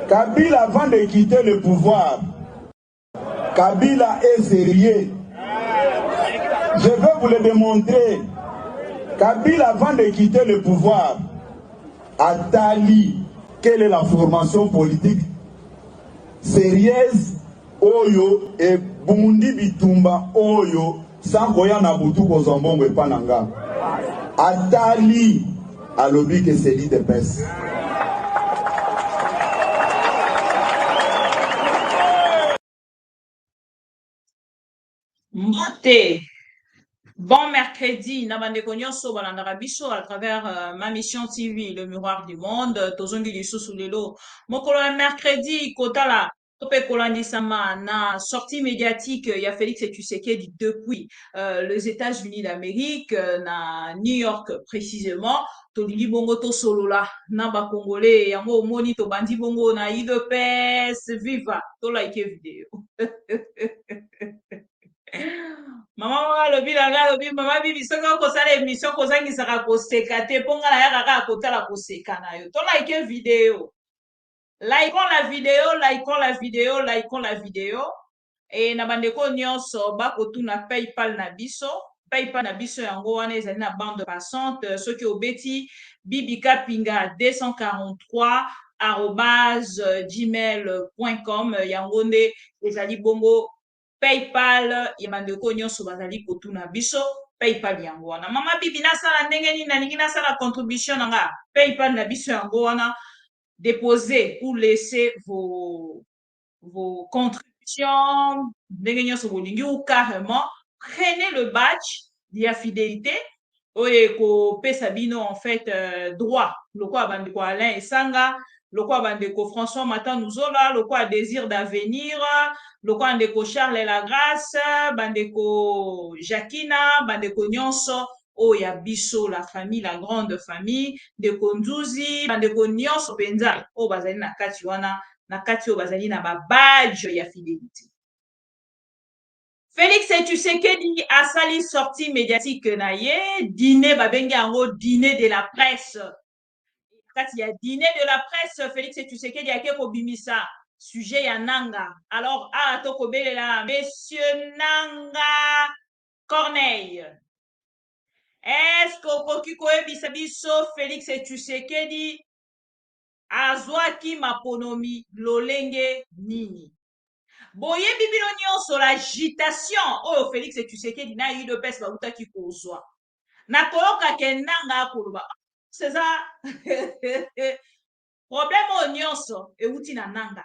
Kabila, avant de quitter le pouvoir, Kabila est sérieux. Je vais vous le démontrer. Kabila, avant de quitter le pouvoir, Atali, quelle est la formation politique sérieuse, Oyo et Bundi Bitumba, Oyo, sans koya na butu kozambongo et pananga. Atali, à l'objet que c'est dit de peste. Monté. Bon mercredi, Nabande Konyoso, Balandarabiso, à travers ma mission TV, le miroir du monde, Tozongi Lisso sous les lots. Mokolo mercredi, Kotala, Tope Kolandi Sama, na sortie médiatique, il y a Félix Tshisekedi depuis les États-Unis d'Amérique, na New York précisément, Tolili Bongo to Solola, Naba Congolais, Yango Moni to Bandi Bongo, na IDPS, viva, to like vidéo. Mama lobi langa lobi mama bibi soka ko sala émission ko zangisaka koseka te ponga na yaka kaka kotala koseka na yo to like vidéo likons la vidéo likons la vidéo likons la vidéo et na bandeko nyonso bakotuna PayPal na biso yango wana ezali na bande passante soki obeti bibikapinga 243 @gmail.com yango nde ezali bongo PayPal yamandeko nyonso bazali kotuna biso PayPal yango wana mama bibi nasala ndenge nini nalingi nasala contribution nanga PayPal na biso yango wana déposer ou laisser vos contributions ndenge nyonso bolingi ou carrément prenez le badge ya fidélité oyo kopesa bino en fait droit lokola bandeko Alain Esanga lokola bandeko François Matanu Zola lokola Désir d'Avenir lokola ndeko Charles Lagrace bandeko Jacquina bandeko nyonso oya biso la famille la grande famille ndeko Nzuzi bandeko nyonso penza o bazali na kati wana na kati o bazali na ba badge ya fidélité. Félix Tshisekedi a sali sortie médiatique na ye dîner babengi yango dîner de la presse. Quand il y a dîner de la presse, Félix Tshisekedi a ke kobimisa sujet ya nanga. Alors a to kobelela monsieur Nanga Corneille. Est-ce que koyebisa biso Félix Tshisekedi azwaki maponomi lolenge nini? Boyebi bino nyonso l'agitation oyo Félix Tshisekedi na UDPS bautaki kozwa na koyoka ke nanga akoloba c'est ça problème oyo nyonso euti na nanga.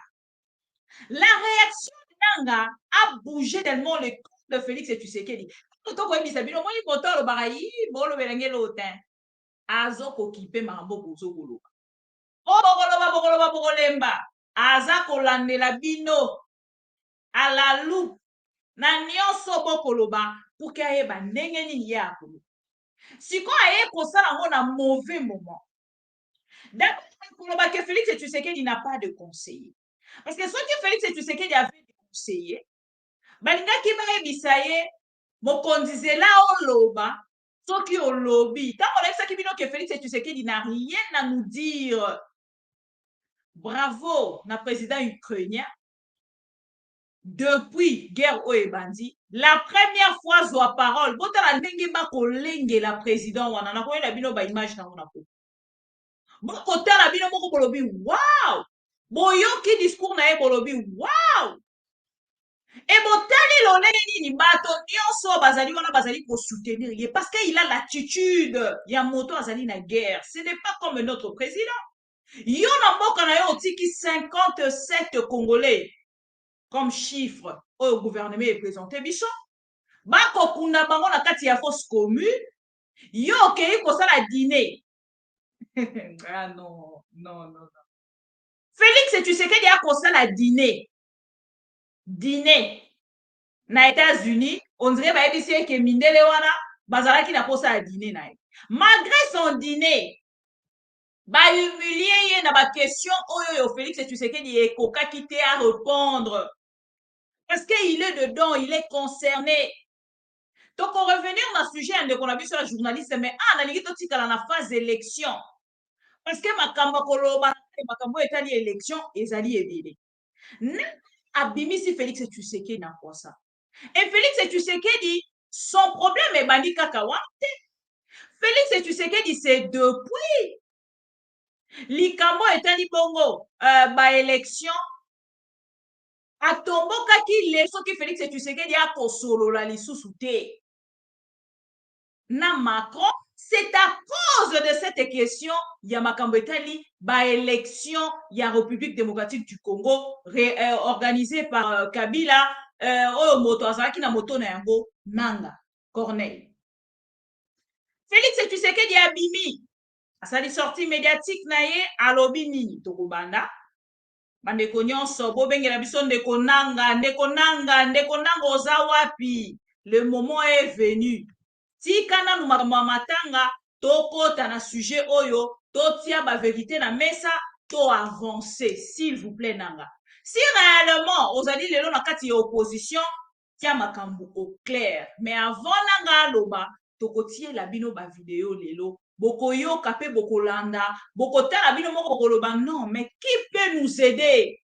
La réaction de nanga a bougé tellement le corps de Félix Tshisekedi to koyebisa bino moni koto alobaka yi bolobela ngelo otin azo kokipe makambo bozo koloba o bokolemba aza kolandela bino à la loupe na nyonso bokoloba pour que ayeba ndenge nini ye akoloba sikoyo aye kosala ngo na mauvais moment d'abord koloba que Félix Tshisekedi n'a pas de conseiller parce que soki Félix Tshisekedi avait des conseillers balingaki bayebisa ye mokonzi zela oloba soki olobi ntango olakisaki bino que Félix Tshisekedi n'a rien à nous dire. Bravo na président ukrainien depuis guerre oebandi la première fois zwa parole botala ndenge bakolengela président wana nakoyela bino baimage nango na po bokotala bino moko bolobi wow boyoki discours na ye bolobi wow e botali lolenge nini bato nyonso bazali wana bazali kosoutenir ye parce qu'il a l'attitude ya moto azali na guerre. Ce n'est pas comme notre président yo na mboka na yo otiki 57 Congolais comme chiffre au gouvernement est présenté biso bakokunda bango na kati ya fausse commune yo okei kosala dîner ah non Félix Tshisekedi a kosala dîner na États-Unis on dirait bayebisi eke mindele wana bazalaki na kosala dîner na ye malgré son dîner bahumilie ye na baquestion oyo Félix Tshisekedi ekokaki te à répondre parce qu'il est dedans, il est concerné. Donc, on revenir dans le sujet qu'on a vu sur la journaliste, mais nalingi totikala na phase d'élection. Parce que makamba koloba makambo etali élection ezali ebele. Abimisi Félix Tshisekedi na ça. Et Félix Tshisekedi, son problème est bandi kaka wante. Félix Tshisekedi, c'est depuis likambo etali bongo ba élection atombokaki le soki Félix Tshisekedi akosolola lisusu te na Macron. C'est à cause de cette question ya makambo etali ba élection ya République démocratique du Congo organisée par Kabila oyo moto azalaki na moto na yango Nanga Corneille. Félix Tshisekedi abimi asali sortie médiatique na ye alobi nini tokobanda bandeko nyonso bobengela biso ndeko nanga oza wapi? Le moment est venu. Tika nanu makambo ya matanga tokota na sujet oyo totia ba vérité na mesa to avancer s'il vous plaît nanga. Si réellement ozali lelo na kati ya opposition tia makambo au clair, mais avant nanga aloba tokotiela bino ba vidéo lelo bokoyoka pe bokolanda bokotala bino moko bokoloba non, mais qui peut nous aider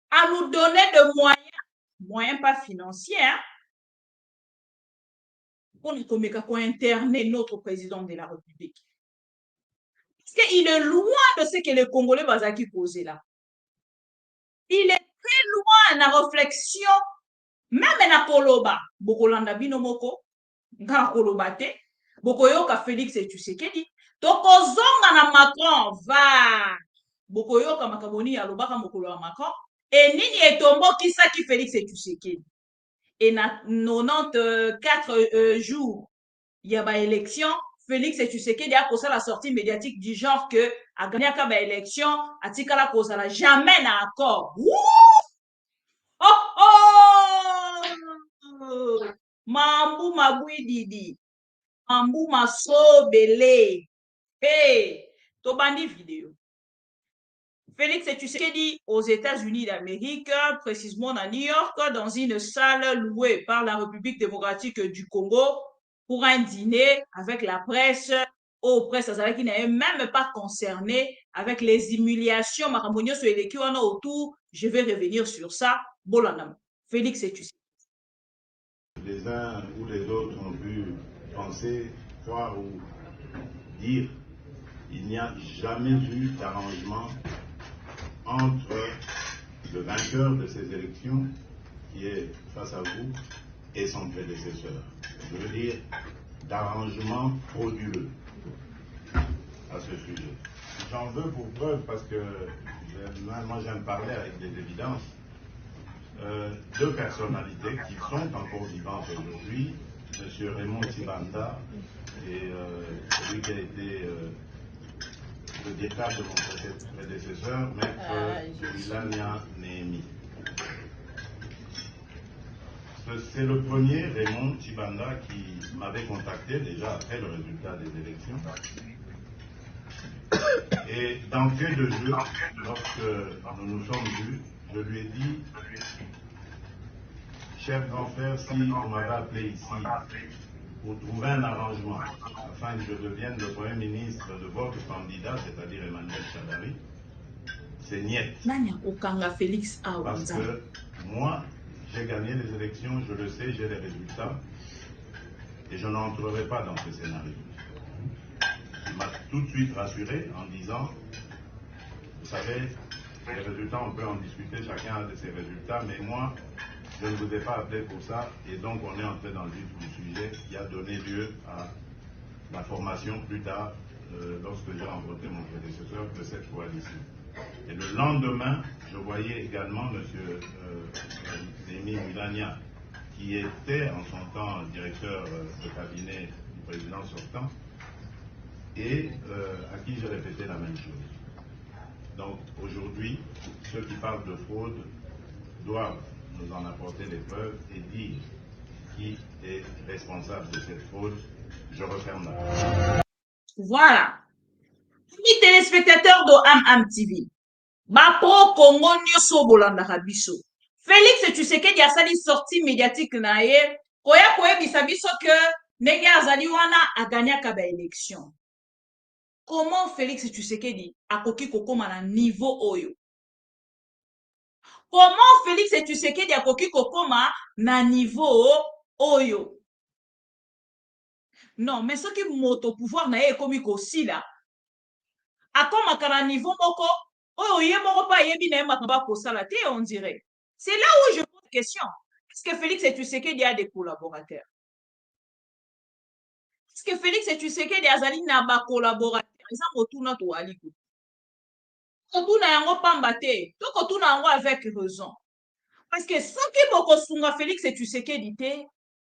à nous donner de moyens pas financiers, hein, pour interner notre président de la République. Parce qu'il est loin de ce que les Congolais bazaki posé là. Il est très loin na réflexion, même na koloba, bokolanda bino moko, nga koloba te, bokoyoka Félix Tshisekedi, tokozonga na Macron, va, bokoyoka makaboni ya lobaka mokolo ya Macron, et nini etomboki saki Félix Tshisekedi. Et na 94 jours, il y a ba élection, Félix Tshisekedi a causé la sortie médiatique du genre que a gagné ba élection, a tika la cause la jamais na accord. Oh oh! Mambu mabui didi. Mambu maso belé. Hey, tobandi vidéo. Félix Tshisekedi aux États-Unis d'Amérique, précisément à New York, dans une salle louée par la République démocratique du Congo pour un dîner avec la presse, aux presse qui n'est même pas concernée avec les humiliations Maramonio sur les qui autour. Je vais revenir sur ça. Bolanam. Félix Tshisekedi. Les uns ou les autres ont pu penser, croire ou dire il n'y a jamais eu d'arrangement entre le vainqueur de ces élections, qui est face à vous, et son prédécesseur. Je veux dire, d'arrangement frauduleux à ce sujet. J'en veux pour preuve parce que moi j'aime parler avec des évidences. Deux personnalités qui sont encore vivantes aujourd'hui, M. Raymond Tibanda et celui qui a été le dictat de mon prédécesseur, Maître Wilania Néhémi. C'est le premier, Raymond Tibanda, qui m'avait contacté déjà après le résultat des élections. Et d'entrée de jeu, lorsque nous nous sommes vus, je lui ai dit, cher grand frère, si on m'avait appelé ici pour trouver un arrangement afin que je devienne le Premier ministre de votre candidat, c'est-à-dire Emmanuel Shadari, c'est niet. Parce que moi, j'ai gagné les élections, je le sais, j'ai les résultats, et je n'entrerai pas dans ce scénario. Il m'a tout de suite rassuré en disant, vous savez, les résultats, on peut en discuter, chacun a de ses résultats, mais moi, je ne vous ai pas appelé pour ça, et donc on est entré dans le vif du sujet qui a donné lieu à la formation plus tard, lorsque j'ai rencontré mon prédécesseur, de cette coalition. Et le lendemain, je voyais également M. Néhémi Wilania, qui était en son temps directeur de cabinet du président sortant, et à qui j'ai répété la même chose. Donc aujourd'hui, ceux qui parlent de fraude doivent nous en apporter les preuves et dire qui est responsable de cette fraude. Je referme la parole. Voilà. Amis téléspectateurs de Am TV, Bapo Congo nyonso bolandaka biso. Félix Tshisekedi asali sortie médiatique na ye, koya koyebisa biso que ndenge azali wana aganyaka ba élection. comment Félix Tshisekedi akoki kokoma na niveau oyo? Comment Félix Tshisekedi akoki kokoma na niveau oyo? Non, mais ce qui moto pouvoir na ye ekomi kosila akomaka na niveau moko oyo ye moko pa yebi na ye makambo akosala te, on dirait. C'est là où je pose question. Est-ce que Félix Tshisekedi a des collaborateurs? Est-ce que Félix Tshisekedi azali na ba collaborateurs? Eza motuna to aliko. Kotuna yango pamba te, to kotuna yango avec raison. Parce que soki boko sunga Félix Tshisekedi te,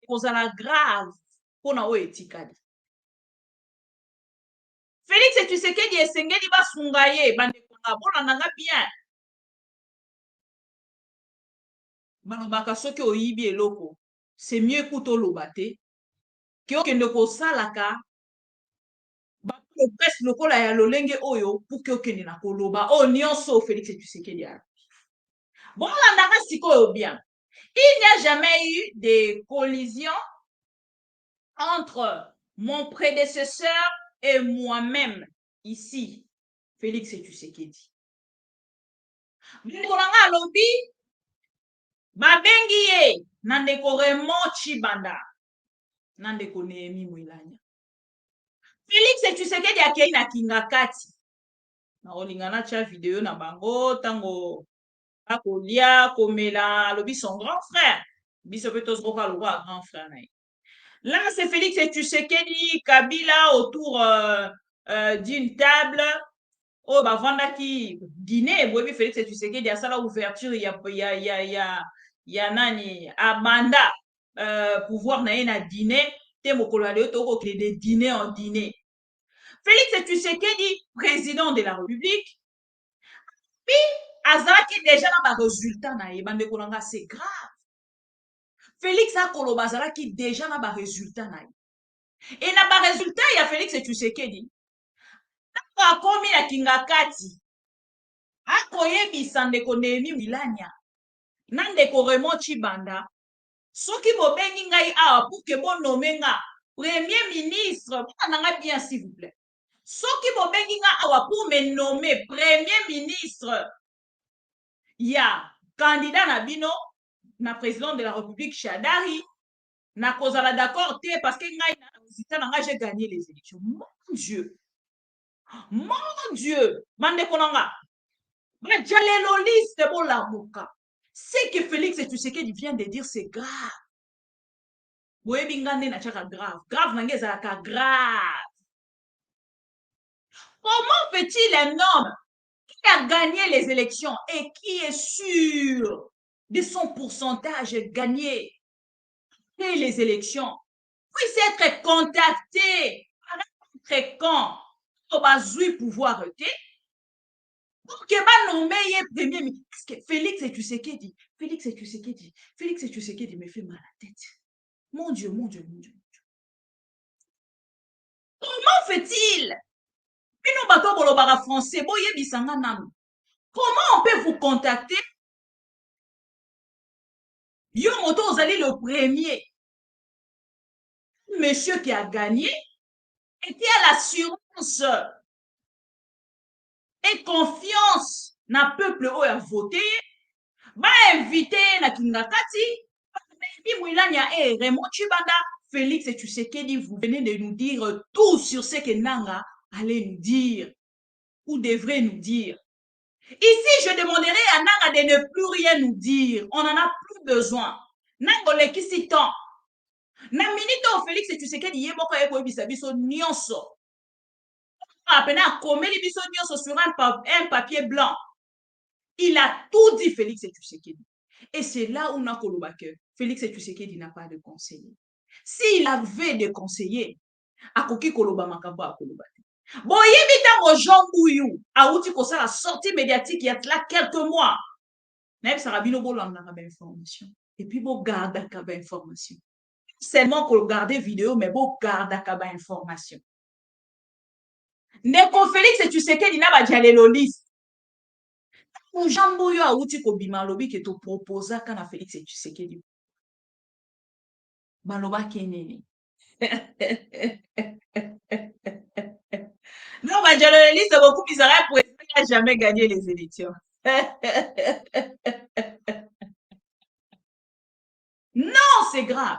kozala grave pona o etikali. Félix Tshisekedi esengeli basunga ye bandeko na bona nanga bien. Balobaka soki oyibi eloko, c'est mieux kuto loba te ke okende kosalaka bato presse lokola ya lolenge oyo pour ke okende na koloba o nyonso Félix Tshisekedi ala. Bolandaka sikoyo bien. Il n'y a jamais eu de collision entre mon prédécesseur et moi-même ici, Félix Tshisekedi. Mkolanga alobi babengi ye na ndeko Raymond Tshibanda na ndeko Néhémie Mwilanya. Félix Tshisekedi akei na kinga kati. Na olingana tia vidéo na bango tango akolia komela alobi son grand frère. Biso pe tozoka le roi grand frère na ye. Là, c'est Félix Tshisekedi, Kabila autour d'une table. Oh, bah, vendaki dîner. Oui, Félix Tshisekedi a ça la ouverture. Il y a nani Amanda pouvoir na na dîner. Te mokolale toko de dîner en dîner. Félix Tshisekedi, président de la République. Puis, azalaki déjà na ba résultat na ye bande kolanga c'est grave. Félix Akoloba azalaki déjà na ba résultat na ye. Et na ba résultat ya Félix Tshisekedi. Tako akomi na kinga kati. Akoyebisa ndeko Néhémie Mwilanya. Na ndeko Raymond Tshibanda. Soki bobengi ngai awa pour que bon nomme nga premier ministre. Nanga bien s'il vous plaît. Soki bobengi nga awa pour me nommer premier ministre. Ya candidat na bino na président de la République Shadari. Na kozala d'accord te parce que ngai na résultat nanga j'ai gagné les élections. Mon Dieu. Mon Dieu. Mande konanga. Jaleloliste bon la moka. C'est que Félix Tshisekedi vient de dire c'est grave. Boye bingande na chaka grave. Grave nange zalaka grave. Comment fait-il un homme qui a gagné les élections et qui est sûr de son pourcentage gagné les élections puisse être contacté par un fréquent pour bazui pouvoir pour que ba nommer premier ministre. Parce que Félix Tshisekedi me fait mal à la tête. Mon Dieu. Comment fait-il? Bino bato bolobaka français boyebisanga nanu. Comment on peut vous contacter? Yo moto ozali le premier. Monsieur qui a gagné était à l'assurance et confiance na peuple oyo a voté. Ba invité na kinga kati. Mwilanya et Raymond Tshibanda. Félix Tshisekedi, vous venez de nous dire tout sur ce que Nanga allait nous dire ou devrait nous dire. Ici, je demanderai à Nanga de ne plus rien nous dire. On n'en a plus besoin. Nanga lekisi temps. Na minute Félix Tshisekedi yeboko yeko bisa biso nyonso. Apena komeli biso nyonso sur un papier blanc. Il a tout dit Félix Tshisekedi. Et c'est là où on a que Félix Tshisekedi n'a pas de conseiller. S'il avait des conseillers, akoki koloba makambo akoloba. Boyebi tango Jean Bouyou a outi ko la sortie médiatique il y a là quelques mois. Même Sarabino bolanda ka information. Et puis bo garde ka information. Seulement qu'on garde vidéo mais bo garde ka information. Ndeko Félix Tshisekedi na ba jalelo liste. Ou Jean Bouyou a outi ko bima lobi ke to proposa kana Félix Tshisekedi. Baloba kenene. Non, bah, journaliste beaucoup bizarre pour n'a jamais gagné les élections. Non, c'est grave.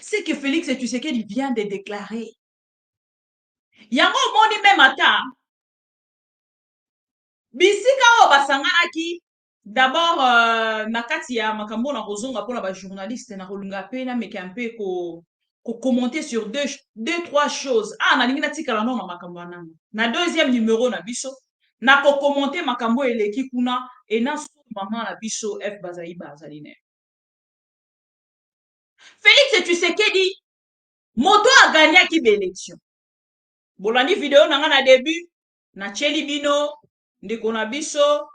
C'est que Félix Tshisekedi vient de déclarer. Yango moni même ata. Bisika o basanganaki. D'abord, na kati ya makambo na kozonga pona ba journaliste na kolunga pe na meke un peu ko commenter sur deux trois choses. Ah, na lingi na tikala non na makambo nanga. Na deuxième numéro na biso, na ko commenter makambo eleki kuna et na so maman na biso F Bazai Bazaline. Félix Tshisekedi moto a gagné ki élection. Bolandi vidéo nanga na début na Cheli Bino ndeko na biso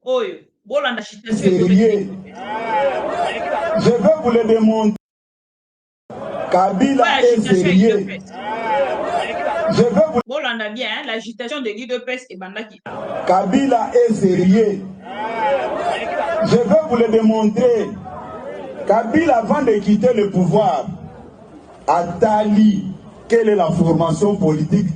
oyo bolanda sérieux. Je vais vous le démontrer. Kabila est sérieux. Je vais vous bolanda bien hein, l'agitation de Guy de Pes et Bandaki. Kabila est sérieux. Je vais vous le démontrer. Kabila, avant de quitter le pouvoir, a tali quelle est la formation politique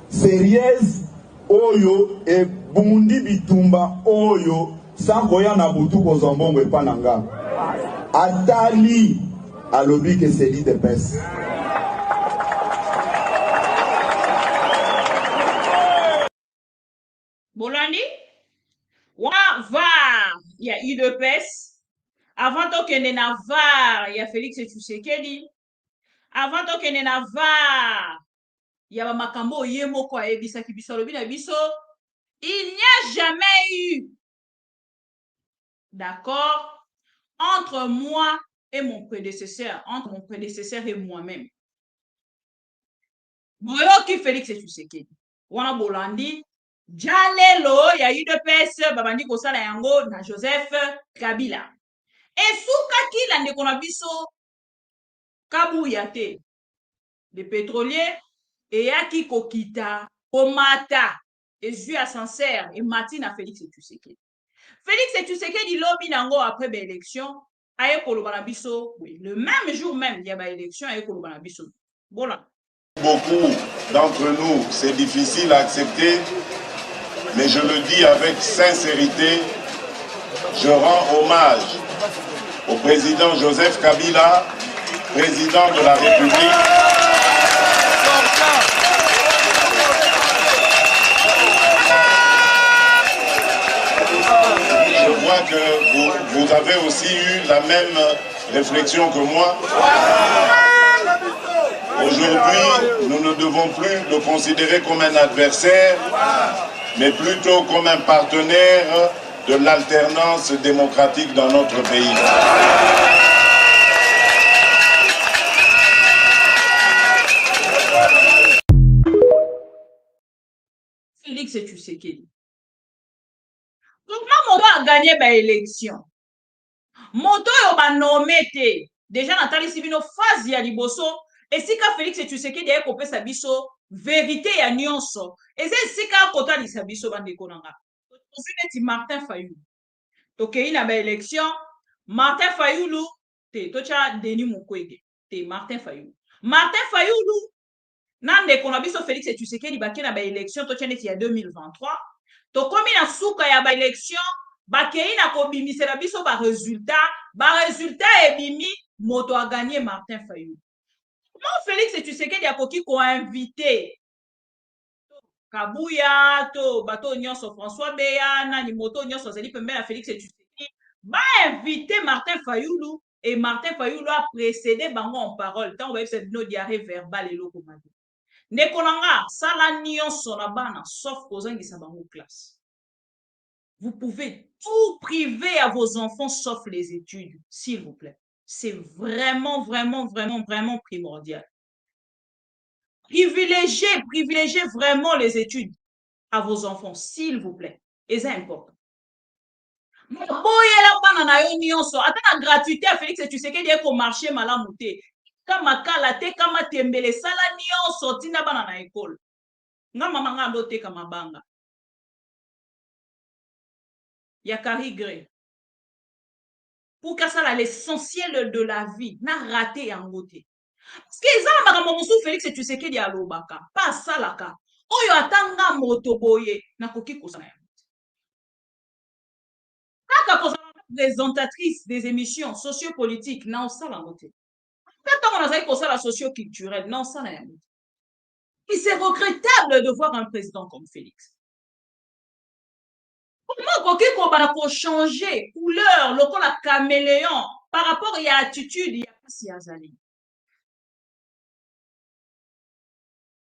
sérieuse oyo et bundi bitumba oyo sans koya na butu kozambongo epananga atali alobi que c'est l'idée de pes. Bolandi wa var il y a UDPS avant to kende na var il y a Félix Tshisekedi avant to kende na var il y a makambo yemo ko ebisaki biso alobi na biso il n'y a jamais eu d'accord entre moi et mon prédécesseur entre mon prédécesseur et moi-même boyoki Félix Tshisekedi wana bolandi jalelo ya UDPS babandi kosala yango na Joseph Kabila esukaki la ndeko na biso kabuya te le pétrolier eyaki kokita komata ezwi ascenseur emati na Félix Tshisekedi. Félix Tshisekedi lobi nango après ba élection aye koloba na biso oui, le même jour même il y a ba élection aye koloba na biso voilà. Beaucoup d'entre nous, c'est difficile à accepter, mais je le dis avec sincérité, je rends hommage au président Joseph Kabila, président de la République. Je vois que vous avez aussi eu la même réflexion que moi. Aujourd'hui, nous ne devons plus le considérer comme un adversaire, mais plutôt comme un partenaire de l'alternance démocratique dans notre pays. Félix Tshisekedi. Comment Moto a gagné l'élection? Moto a nommé te. Déjà, Nathalie Sibino phase ya liboso. Et si Félix Tshisekedi a coupé sa biso, vérité ya nyonso. Et c'est si ka kota li sa biso bande konanga. Aussi Martin Fayulu. Ok, il a ba élection. Martin Fayulu, te tocha Denis Mukwege. Te Martin Fayulu. Martin Fayulu, nande kona biso Félix Tshisekedi baki na ba élection tocha neti ya 2023. To komi na suka ya ba élection, bakei na kobimisela biso ba résultat ebimi moto a gagné Martin Fayulu. Comment Félix Tshisekedi akoki ko invité Kabuya to bato nyonso François Beyana ni moto nyonso zeli pembe na Félix Tshisekedi ba invité Martin Fayulu et Martin Fayulu a précédé bango en parole tant on va cette no diarrhée verbale et locomotive. Nekonanga sala nyonso na bana sauf kozangisa bango classe. Vous pouvez tout priver à vos enfants sauf les études, s'il vous plaît. C'est vraiment, vraiment, vraiment, vraiment primordial. Privilégiez vraiment les études à vos enfants, s'il vous plaît. Et c'est important. Boyela bana na yo nyonso, ata na gratuité à Félix Tshisekedi eko marché malamu te. Kama kala te kama tembele sala nyonso tina bana na école. Nga mama nga ndo te kama banga. Ya Carrie Gray. pour que ça l'essentiel de la vie n'a raté en beauté. Parce que ça makambo mosu Félix Tshisekedi alobaka pas salaka oyo atanga moto boye nakoki kosala kaka kozala présentatrice des émissions sociopolitiques na osala mote ntango nazali kosala socioculturel na osala ya mote. Et c'est regrettable de voir un président comme Félix. Comment on changer couleur, lokola caméléon par rapport à l'attitude, il y a pas si azali.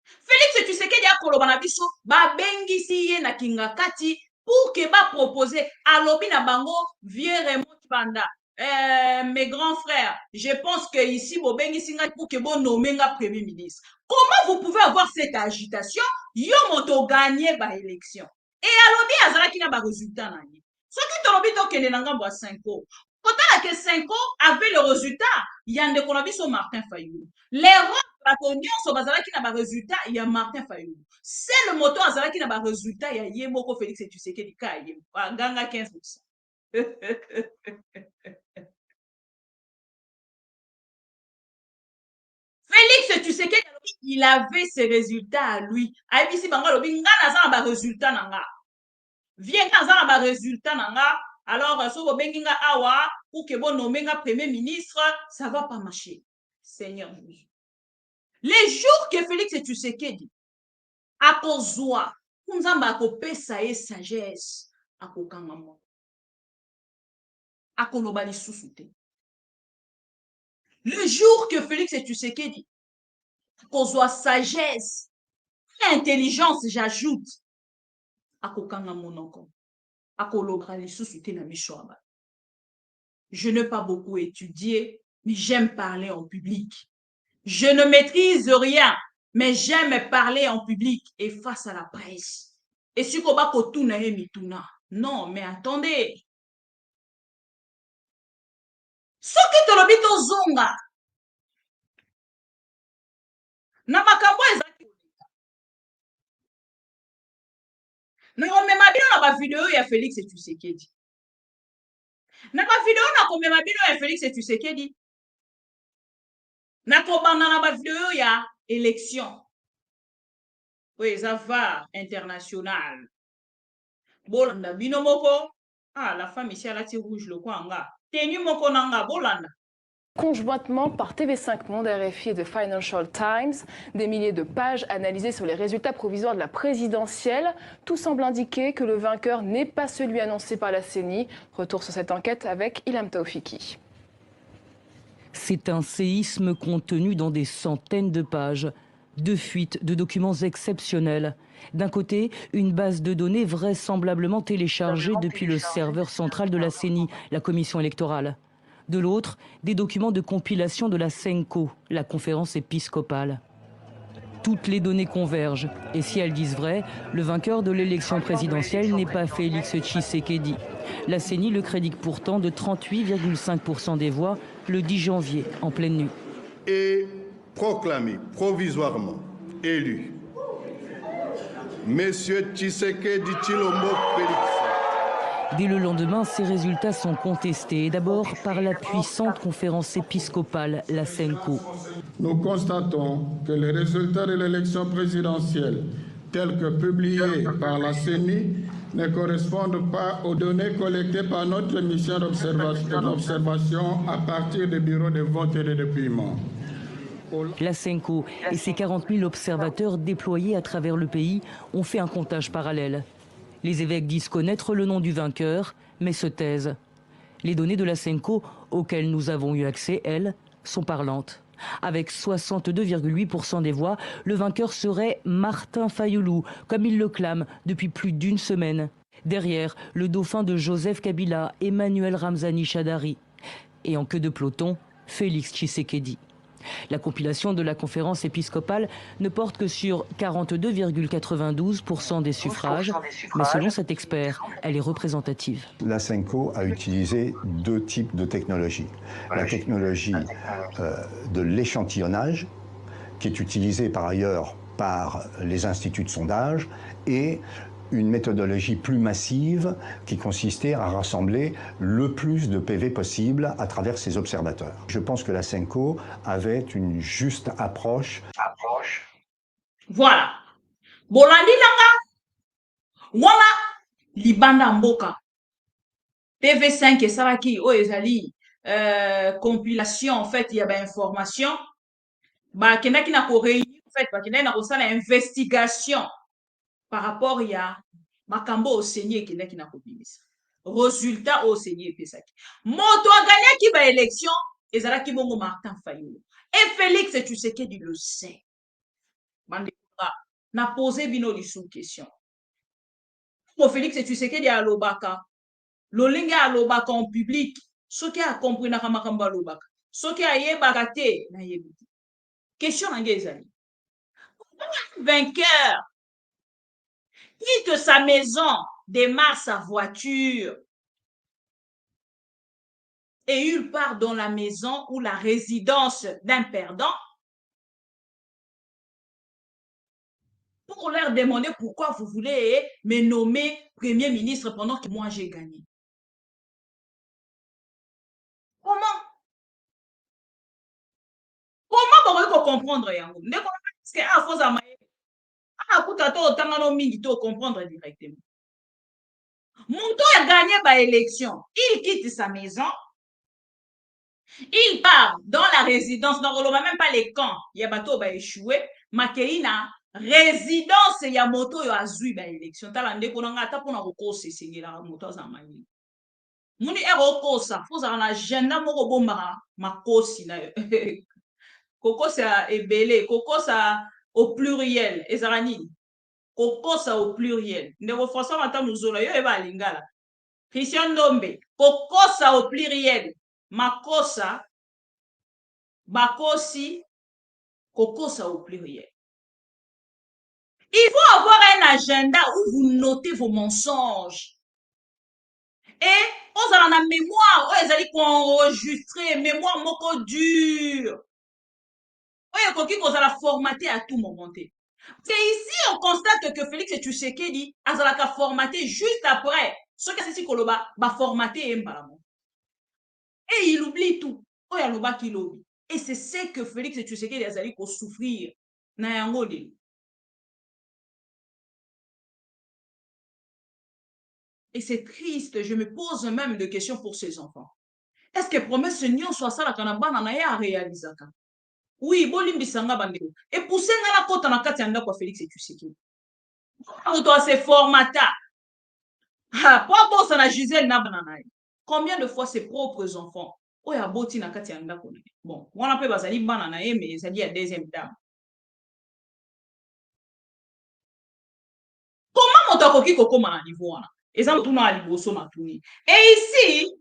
Félix Tshisekedi a koloba na biso ba bengisi ye na kingakati pour que ba proposer alobi na bango vieux Raymond Panda. Mes grands frères, je pense que ici bo bengisi nga pour que bo nommer nga premier ministre. Comment vous pouvez avoir cette agitation yo moto gagner ba élection? Et alobi azalaki na ba résultat na ye. Soki tolobi to kende na ngambo 5 ans. Kotala que 5 ans avec le résultat, il y a ndeko na biso Martin Fayulu. L'erreur bato nyonso bazalaki na ba résultat il y a Martin Fayulu. C'est le moto azalaki na ba résultat il y a ye moko Félix Tshisekedi ka ye ganga 15%. Félix Tshisekedi il avait ses résultats à lui. Aibisi bango lobi nga naza na ba résultat nanga. Viens naza na ba résultat nanga. Alors so bo bengi nga awa pour que bon nommer nga premier ministre, ça va pas marcher. Seigneur Jésus. Les jours que Félix Tshisekedi akozwa kunzamba akopesa ye sagesse akokanga mo akoloba lisusu te. Le jour que Félix Tshisekedi akozwa sagesse intelligence j'ajoute akokanga monoko akoloba lisusu te na misho aba. Je n'ai pas beaucoup étudié mais j'aime parler en public. Je ne maîtrise rien, mais j'aime parler en public et face à la presse. Et si koba kotuna ye mituna. Non, mais attendez. Soki tolobi tozonga. Na makambo ezaki. Na komema bino na ba video ya Félix Tshisekedi. Na ba video na komema bino ya Félix Tshisekedi. Na kobanda na ba video ya élection. Oui, ça va international. Bolanda bino moko. Ah, la femme ici à la tire rouge le kwanga. Tenu moko nanga bolanda. Conjointement par TV5 Monde, RFI et The Financial Times, des milliers de pages analysées sur les résultats provisoires de la présidentielle. Tout semble indiquer que le vainqueur n'est pas celui annoncé par la CENI. Retour sur cette enquête avec Ilham Taoufiki. C'est un séisme contenu dans des centaines de pages. Deux fuites de documents exceptionnels. D'un côté, une base de données vraisemblablement téléchargée depuis le serveur central de la CENI, la commission électorale. De l'autre, des documents de compilation de la CENCO, la conférence épiscopale. Toutes les données convergent. Et si elles disent vrai, le vainqueur de l'élection présidentielle n'est pas Félix Tshisekedi. La CENI le crédite pourtant de 38,5% des voix le 10 janvier, en pleine nuit. Et proclamé provisoirement élu Monsieur Tshisekedi Tshilombo Félix. Dès le lendemain, ces résultats sont contestés, d'abord par la puissante conférence épiscopale, la CENCO. Nous constatons que les résultats de l'élection présidentielle, tels que publiés par la CENI, ne correspondent pas aux données collectées par notre mission d'observation à partir des bureaux de vote et de dépouillement. La CENCO et ses 40 000 observateurs déployés à travers le pays ont fait un comptage parallèle. Les évêques disent connaître le nom du vainqueur, mais se taisent. Les données de la CENCO, auxquelles nous avons eu accès, elles, sont parlantes. Avec 62,8% des voix, le vainqueur serait Martin Fayulu, comme il le clame depuis plus d'une semaine. Derrière, le dauphin de Joseph Kabila, Emmanuel Ramzani Shadari. Et en queue de peloton, Félix Tshisekedi. La compilation de la conférence épiscopale ne porte que sur 42,92% des suffrages, mais selon cet expert, elle est représentative. La CENCO a utilisé deux types de technologies. La technologie de l'échantillonnage, qui est utilisée par ailleurs par les instituts de sondage, et une méthodologie plus massive qui consistait à rassembler le plus de PV possible à travers ces observateurs. Je pense que la Senko avait une juste approche. Voilà. Bolandi langa. Wana libanda mboka. TV5 et Saraki, oh, ezali, compilation, en fait, il y a information. Bah, kena ki na ko réunir, en fait, bah, kena na ko sala investigation par rapport ya makambo au Seigneur kena ki na ko bimisa. Résultat au Seigneur pesaki. Moto a gagné qui ba élection, ezalaki bongo Martin Fayulu. Et Félix Tshisekedi le sait. Bande na posé bino lisou question. Pour Félix Tshisekedi a lobaka. Lolinga alobaka en public, soki a compris na makambo alobaka. Soki a yebaka te na yebi. Question na ezali. Vainqueur quitte sa maison, démarre sa voiture et il part dans la maison ou la résidence d'un perdant pour leur demander pourquoi vous voulez me nommer Premier ministre pendant que moi j'ai gagné. Comment vous pouvez comprendre yango? Parce que à force à mingi to comprendre directement. Monto a gagné par élection. Il quitte sa maison. Il part dans la résidence. Donc, on ne même pas les camps. Il y a bateau va échouer. Makeina résidence ya moto yo azui ba élection. Tala ndeko na ngata pona kokosa sengela moto za mani. Muni ero kosa. Foza na agenda moko bomba makosi na yo. Kokosa ebele. Kokosa au pluriel. Ezarani. Kokosa au pluriel. Ndeko François Matamu Zola yo eba lingala. Christian Ndombe. Kokosa au pluriel. Makosa. Bakosi. Kokosa au pluriel. Il faut avoir un agenda où vous notez vos mensonges. Et on a la mémoire. On a dit qu'on enregistrer. Mémoire moko dure. On a la formater à tout moment. C'est ici on constate que Félix Tshisekedi a la formaté juste après. Ce que c'est Koloba va formater et il oublie tout. Oh ya loba qui l'oublie. Et c'est ce que Félix Tshisekedi a zali ko souffrir na yango de. Et c'est triste, je me pose même des questions pour ces enfants. Est-ce que promesse Seigneur soit ça la kanabana na ya réaliser? Oui, bolimbisanga bandeko. Et pousser na kota na kati anda kwa Félix Tshisekedi. On doit se formata. Ah, pas bon ça na Gisèle na banana. Combien de fois ses propres enfants oya boti na kati anda ko. Bon, on appelle bazali banana mais ça dit à deuxième dame. Comment mon takoki kokoma na niveau wana? Exemple tout na liboso na tuni. Et ici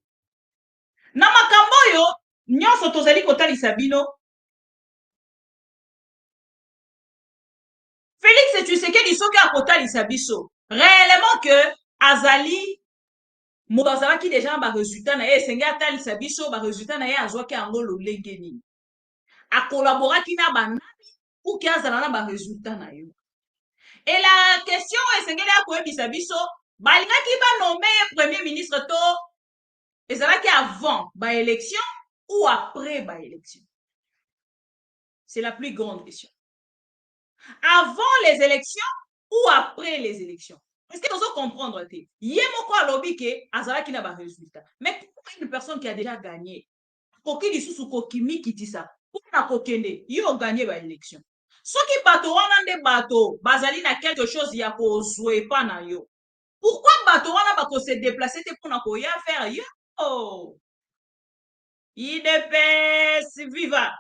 na makambo yo nyonso tozali kotalisa bino. Félix Tshisekedi soki akotalisa biso réellement que azali mozala ki déjà ba résultat na ye senga atalisa biso ba résultat na ye azwaki yango lolenge nini. A collaboraki na banani pour ki azala na ba résultat na yo. Et la question est sengeli akoyebisa biso balingaki ba nommer premier ministre to ezalaki avant ba élection ou après ba élection. C'est la plus grande question. Avant les élections ou après les élections. Est-ce que vous comprendre? Yemoko alobi ke azalaki na ba résultat. Mais pour une personne qui a déjà gagné, koki lisusu kokimi kitisa, pour na kokende, yo gagné ba élection. Soki bato wana nde bato bazali na quelque chose ya kozwe pa na yo. Pourquoi bato wana bako se déplacer te pour na koya faire yo? Oh. IDPS viva.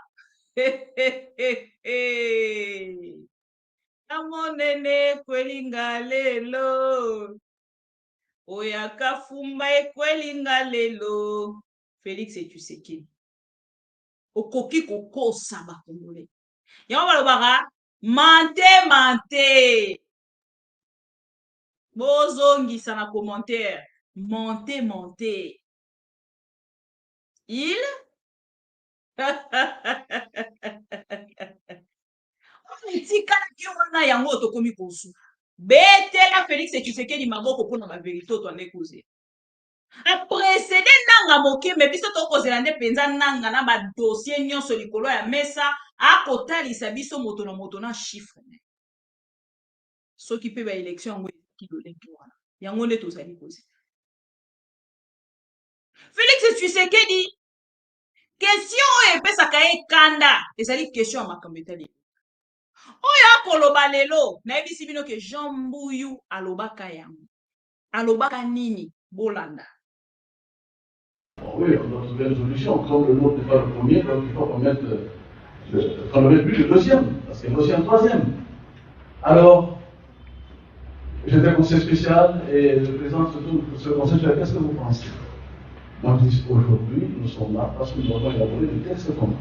Amonene kwelinga lelo. Oyaka fumba ekwelinga lelo. Félix Tshisekedi. Okoki kokosa ba Congolais. Yango balobaka mante. Bozongisa na commentaire. Mante. Il etikala ki wana yango tokomi kosu. betela Félix Tshisekedi maboko mpona bavérité oyo twande kozela aprécédé nanga moke me biso tokozela nde mpenza nanga na badossier nyonso likolo ya mesa akotalisa biso moto na moto na chiffre soki mpe baélection yango ezaki lolenge wana yango nde tozali kozela Félix Tshisekedi question oyo epesaka ye kanda ezali question ya makambo etali oyo akoloba lelo nayebisi bino ke Jean Mbuyu alobaka yango alobaka nini bolanda. Oui, on a trouvé une solution. Comme le nôtre n'est pas le premier, donc il faut qu'on mette qu'on ne mette plus le deuxième, parce qu'il y a aussi un troisième. Alors, j'étais conseiller spécial et le président se conseil spécial, qu'est-ce que vous pensez? Moi, je dis aujourd'hui, nous sommes là parce que nous avons élaboré des textes communs,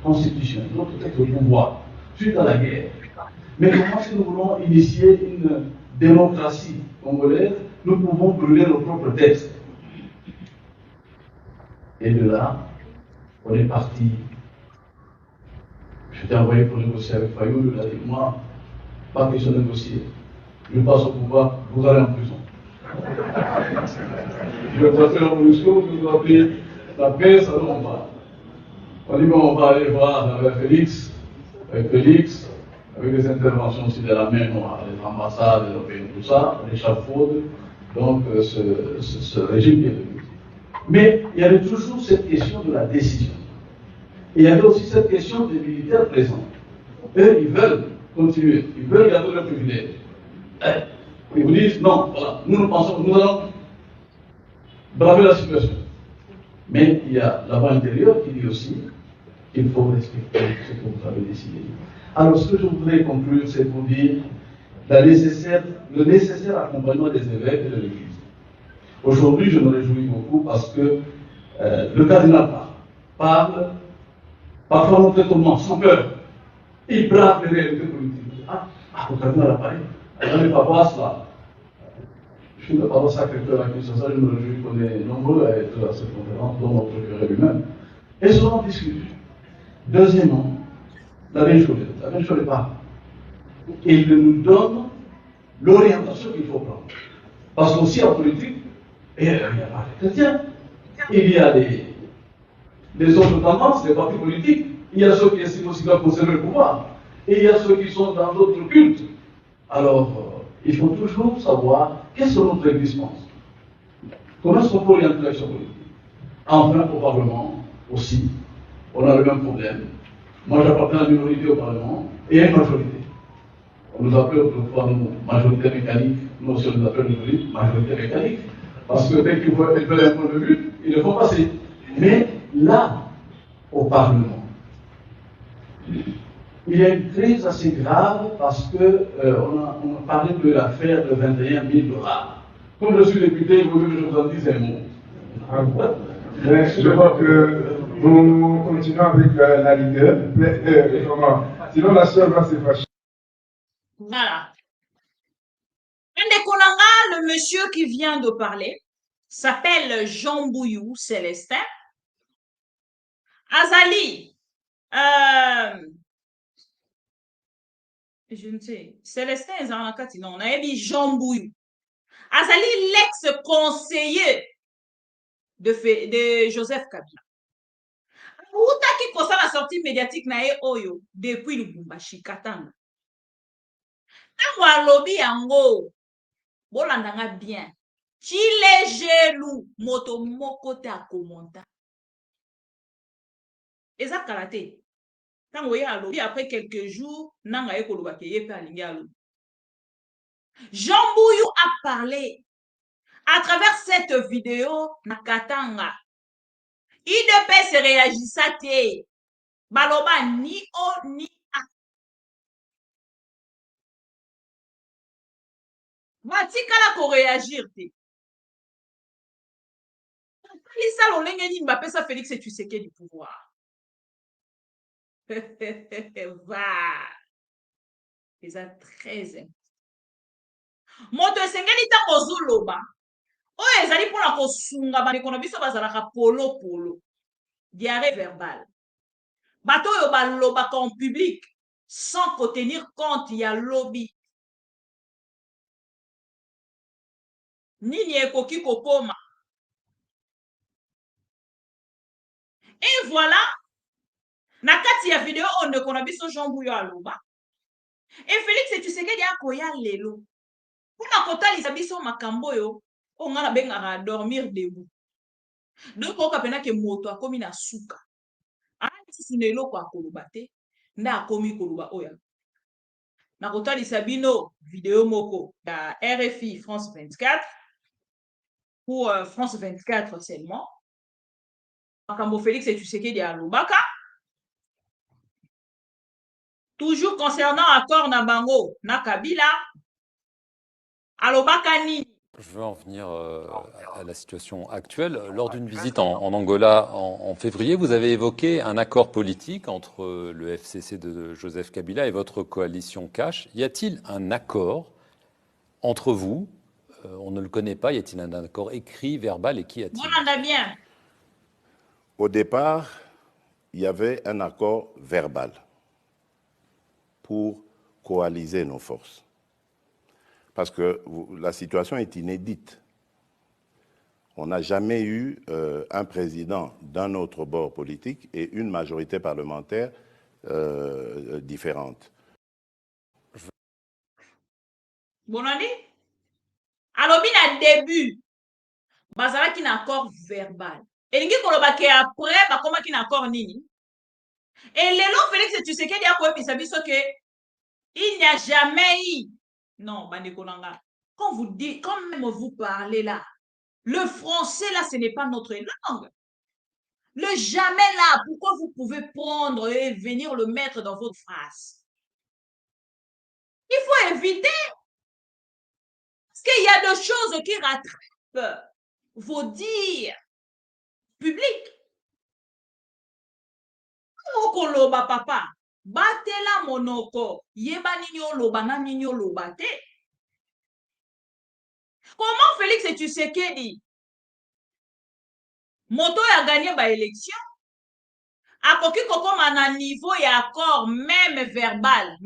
constitution, d'autres textes de pouvoir, suite à la guerre. Mais comment si nous voulons initier une démocratie congolaise, nous pouvons brûler nos propres textes. Et de là, on est parti. J'étais envoyé pour négocier avec Fayou, il a dit, moi, pas question de négocier. Je passe au pouvoir, vous allez en prison. Je vais passer la révolution, je vous appelle la paix, ça non, on va. On dit, bon, on va aller voir avec Félix, avec les interventions aussi de la main, les ambassades, les pays, tout ça, l'échafaud, donc ce régime qui est devenu. Mais il y avait toujours cette question de la décision. Et il y avait aussi cette question des militaires présents. Eux, ils veulent continuer, ils veulent garder leur privilège. Ils vous disent, non, voilà, nous pensons, nous allons braver la situation. Mais il y a la voie intérieure qui dit aussi qu'il faut respecter ce que vous avez décidé. Alors, ce que je voudrais conclure, c'est pour dire le nécessaire accompagnement des évêques et de l'Église. Aujourd'hui, je me réjouis beaucoup parce que le cardinal parle, parfois notre étonnement, sans peur. Il brave les réalités politiques. Le cardinal a parlé. Dans les paroisses, là, je suis le paroisse Sacré-Cœur à Kinshasa, je me réjouis qu'on est nombreux à être à cette conférence, dont notre curé lui-même. Et souvent on discute. Deuxièmement, la même chose parle. Il nous donne l'orientation qu'il faut prendre. Parce qu'aussi en politique, il n'y a pas les chrétiens. Il y a des autres tendances, des partis politiques. Il y a ceux qui estiment aussi doivent conserver le pouvoir. Et il y a ceux qui sont dans d'autres cultes. Alors, il faut toujours savoir qu'est-ce que notre Église pense. Comment est-ce qu'on peut orienter l'action politique? Enfin, au Parlement aussi, on a le même problème. Moi, j'appartiens à la minorité au Parlement et il y a une majorité. On nous appelle autrefois majorité mécanique, nous aussi on nous appelle aujourd'hui majorité mécanique. Parce que dès qu'ils veulent un point de vue, ils le font passer. Mais là, au Parlement, il y a une crise assez grave parce qu'on a parlé de l'affaire de 21 000 $. Comme je suis député, il vaut mieux que je vous en dise un mot. Je vois que nous continuons avec la leader. Sinon, la soeur va se fâcher. Voilà. Le monsieur qui vient de parler s'appelle Jean Mbuyu Célestin. Azali, je ne sais, Célestin Zanakati, non, on a dit Jean Mbuyu. Azali, l'ex-conseiller de Joseph Kabila. Outaki kosa la sortie médiatique na ye oyo depuis Lubumbashi Katanga. Tango alobi yango bolandanga bien. Chile gelou moto moko te akomonta. Eza kalate. Tango ye alobi après quelques jours nanga ye koloba ke ye pe alingi alobi. Jean Mbuyu a parlé à travers cette vidéo na Katanga. IDPS réagissa te. Baloba ni o ni a. Batikala ko réagir te. Lisa lolenge ni Mbappé sa Félix Tshisekedi du pouvoir. Va. C'est très important. Moto esengeli tango zoloba. Oyo ezali mpona kosunga bandeko na biso bazalaka polo. Diarrhée verbale. Bato oyo balobaka en public sans tenir compte ya lobby. nini ekoki kokoma. Et voilà, na kati ya video on ne kona biso Jean Bouyo aloba. Et Félix Tshisekedi akoya lelo. Pona kotalisa biso makambo yo, o ngana bengaka dormir debout. Donc oka pena ke moto akomi na suka. Sisi na eloko akoloba te, nda akomi koloba oya. Na kotalisa bino video moko ya RFI France 24 pour France 24 seulement. Makambo Félix Tshisekedi alobaka. Toujours concernant accord na bango na Kabila, alobaka ni. Je veux en venir à la situation actuelle. Lors d'une visite en Angola en février, vous avez évoqué un accord politique entre le FCC de Joseph Kabila et votre coalition Cash. Y a-t-il un accord entre vous? On ne le connaît pas. Y a-t-il un accord écrit, verbal, et qui a-t-il? On en a bien. Au départ, il y avait un accord verbal pour coaliser nos forces. Parce que la situation est inédite. On n'a jamais eu un président d'un autre bord politique et une majorité parlementaire différente. Bon année. Alors, bien début, bazala qui n'a accord verbal. Et l'ingi koloba ke après, ba koma qui n'a accord nini. Et lelo Félix Tshisekedi a quoi bisabiso que il n'y a jamais eu. Non, Bandekonanga. Quand vous dites, quand même vous parlez là, le français là, ce n'est pas notre langue. Le jamais là, pourquoi vous pouvez prendre et venir le mettre dans votre phrase? Il faut éviter. Parce qu'il y a des choses qui rattrapent vos dires publics. Okoloba papa, batela monoko, yeba ninyo loba na ninyo loba te. Comment Félix Tshisekedi moto a gagné ba élection? Akoki kokoma na niveau ya accord même verbal.